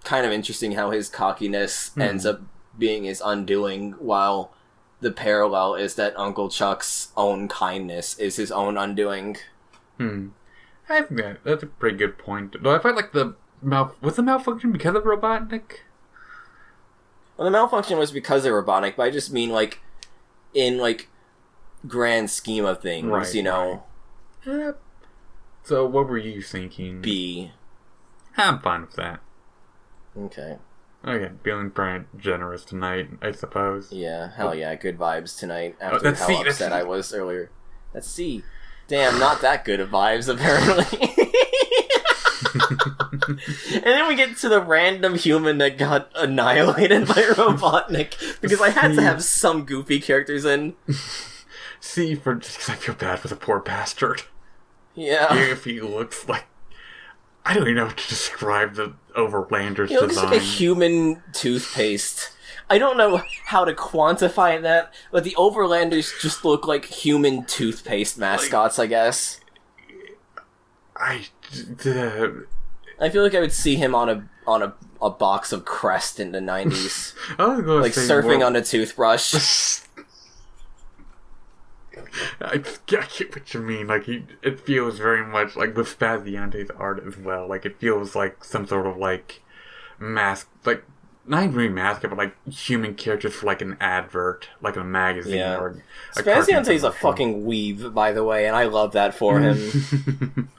kind of interesting how his cockiness ends up being his undoing, while the parallel is that Uncle Chuck's own kindness is his own undoing. I think that's a pretty good point. Though I felt like was the malfunction because of Robotnik? Well, the malfunction was because of Robotnik, but I just mean, like, in, like, grand scheme of things, right, you know? Right. So, what were you thinking? B. I'm fine with that. Okay. Okay, feeling pretty generous tonight, I suppose. Yeah, hell yeah, good vibes tonight after how upset I was earlier. That's C. Damn, not that good of vibes, apparently. And then we get to the random human that got annihilated by Robotnik, because I had to have some goofy characters in. C for just because I feel bad for the poor bastard. Yeah. If he looks like... I don't even know how to describe the Overlander's design. He looks like a human toothpaste. I don't know how to quantify that, but the Overlanders just look like human toothpaste mascots, I guess. I feel like I would see him on a box of Crest in the 90s. I was going like to say surfing on a toothbrush. I get what you mean. Like, it feels very much like with Spaziante's art as well. Like, it feels like some sort of like mask, like not even really mascot, but like human characters for like an advert, like a magazine or. Spaziante's a fucking weeb, by the way, and I love that for him.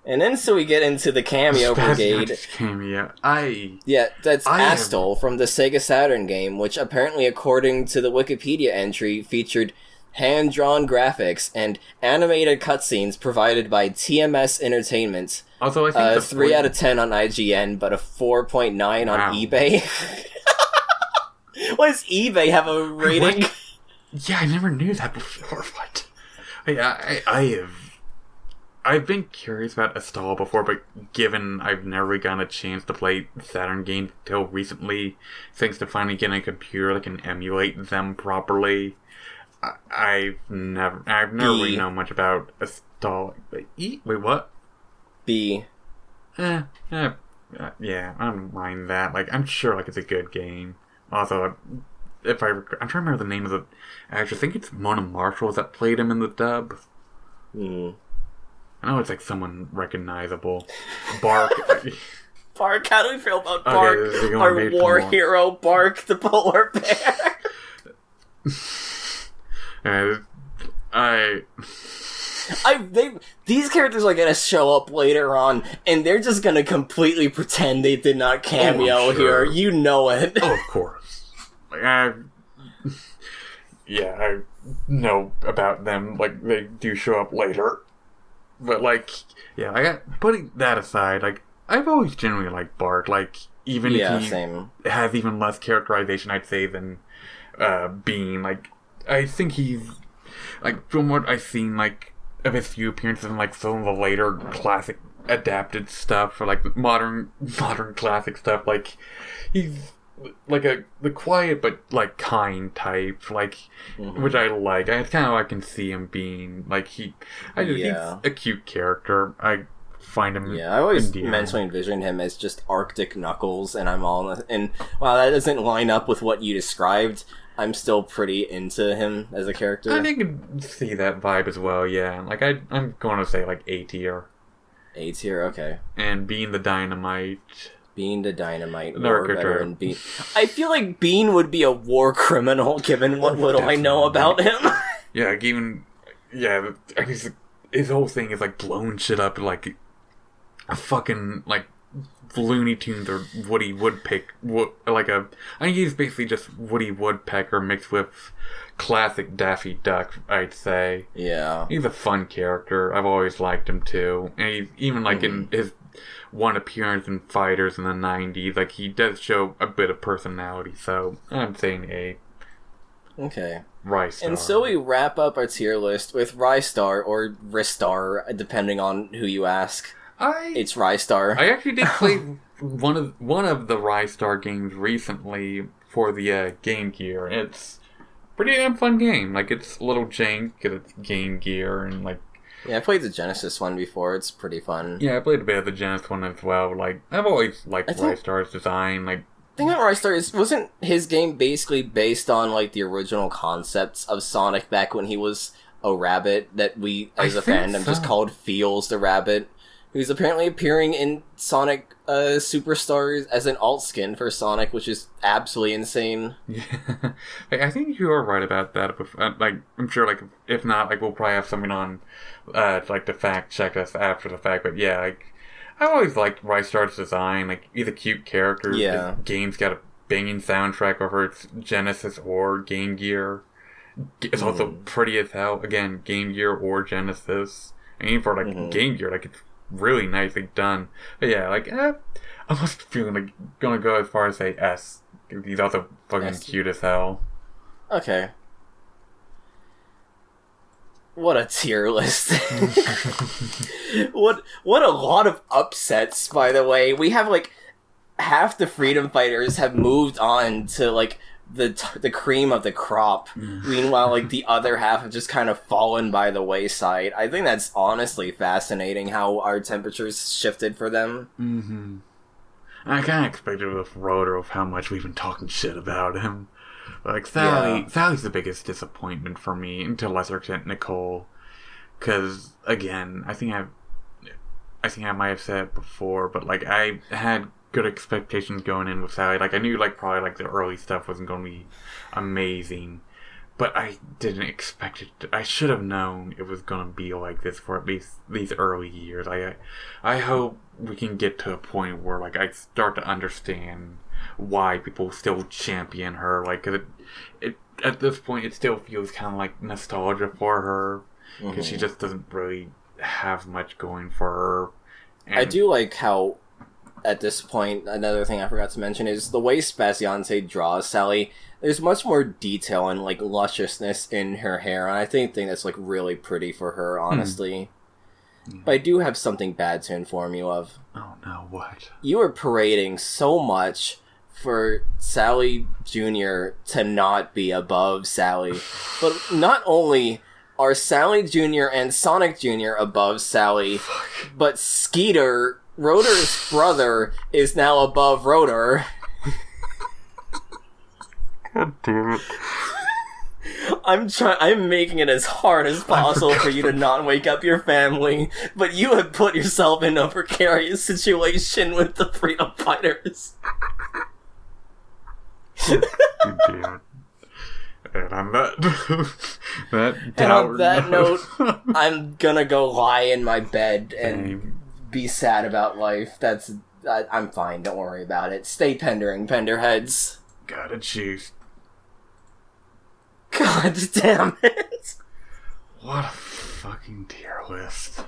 And then so we get into the cameo brigade. Cameo. That's Astle from the Sega Saturn game, which apparently, according to the Wikipedia entry, featured hand-drawn graphics and animated cutscenes provided by TMS Entertainment. Also, I think 3 out of 10 on IGN, but a 4.9 on eBay. Why does eBay have a rating? What? Yeah, I never knew that before. What? I've been curious about Astal before, but given I've never gotten a chance to play Saturn games till recently, thanks to finally getting a computer that can emulate them properly, I've never really known much about Astal. Wait, what? B. Yeah, I don't mind that. Like, I'm sure like it's a good game. Also, I'm trying to remember the name of the actor. I think it's Mona Marshall that played him in the dub. I know it's like someone recognizable. Bark. Bark? How do we feel about Bark? Okay, our war hero, Bark, the polar bear. These characters are gonna show up later on, and they're just gonna completely pretend they did not cameo here. You know it. Oh, of course. Like, I know about them. Like, they do show up later. But, like, putting that aside, like, I've always generally liked Bark. Like, even if he has even less characterization, I'd say, than Bean. Like, I think he's, like, from what I've seen, like, of his few appearances in, like, some of the later classic adapted stuff, or, like, modern classic stuff, like, he's like the quiet but like kind type, like which I like. It's kind of I can see him being like he's a cute character. I find him. Yeah, I always mentally envision him as just Arctic Knuckles, and I'm all and while that doesn't line up with what you described, I'm still pretty into him as a character. I think I can see that vibe as well. Yeah, like I'm going to say like A tier. A tier, okay. And Being the Dynamite. War veteran Bean. I feel like Bean would be a war criminal, given what little I know about him. His whole thing is like blowing shit up, like a fucking like Looney Tunes or Woody Woodpecker, I think he's basically just Woody Woodpecker mixed with classic Daffy Duck, I'd say. Yeah. He's a fun character. I've always liked him too. And he's, even in his one appearance in Fighters in the 90s, he does show a bit of personality, so I'm saying A. Okay. Rystar. And so we wrap up our tier list with Rystar, or Ristar, depending on who you ask. It's Rystar. I actually did play one of the Rystar games recently for the Game Gear. It's a pretty damn fun game. It's a little jank because it's Game Gear and Yeah, I played the Genesis one before. It's pretty fun. Yeah, I played a bit of the Genesis one as well. I've always liked Rystar's design. The thing about Rystar wasn't his game basically based on the original concepts of Sonic back when he was a rabbit that we as a fandom just called Feels the Rabbit, who's apparently appearing in Sonic Superstars as an alt skin for Sonic, which is absolutely insane. Yeah, I think you are right about that. I'm sure, if not, we'll probably have someone on, to fact check us after the fact. But yeah, I always liked Rystar's design. He's a cute character. Yeah. His game's got a banging soundtrack, whether it's Genesis or Game Gear. It's also pretty as hell. Again, Game Gear or Genesis. And even for Game Gear, it's really nicely done. But yeah, I must feeling gonna go as far as say S. He's also fucking cute as hell. Okay. What a tier list. What a lot of upsets, by the way. We have half the Freedom Fighters have moved on to the cream of the crop. Meanwhile, the other half have just kind of fallen by the wayside. I think that's honestly fascinating how our temperatures shifted for them. Mm-hmm. I kind of expected with Rotor of how much we've been talking shit about him. But Sally's the biggest disappointment for me, and to a lesser extent Nicole. Because again, I think I might have said it before, but I had good expectations going in with Sally. I knew probably the early stuff wasn't going to be amazing, but I didn't expect it. I should have known it was going to be like this for at least these early years. I hope we can get to a point where I start to understand why people still champion her. Cause it at this point it still feels kind of nostalgia for her, because she just doesn't really have much going for her. And I do like how, at this point, another thing I forgot to mention is the way Spaziante draws Sally. There's much more detail and lusciousness in her hair, and I think that's really pretty for her, honestly. But I do have something bad to inform you of. Oh no, what? You are parading so much for Sally Jr. to not be above Sally. But not only are Sally Jr. and Sonic Jr. above Sally, but Skeeter, Rotor's brother, is now above Rotor. God damn it. I'm making it as hard as possible for you to not wake up your family, but you have put yourself in a precarious situation with the Freedom Fighters. God damn it. And on that note, I'm gonna go lie in my bed and be sad about life. I'm fine, don't worry about it. Stay pendering, penderheads. Gotta choose. God damn it. What a fucking tier list.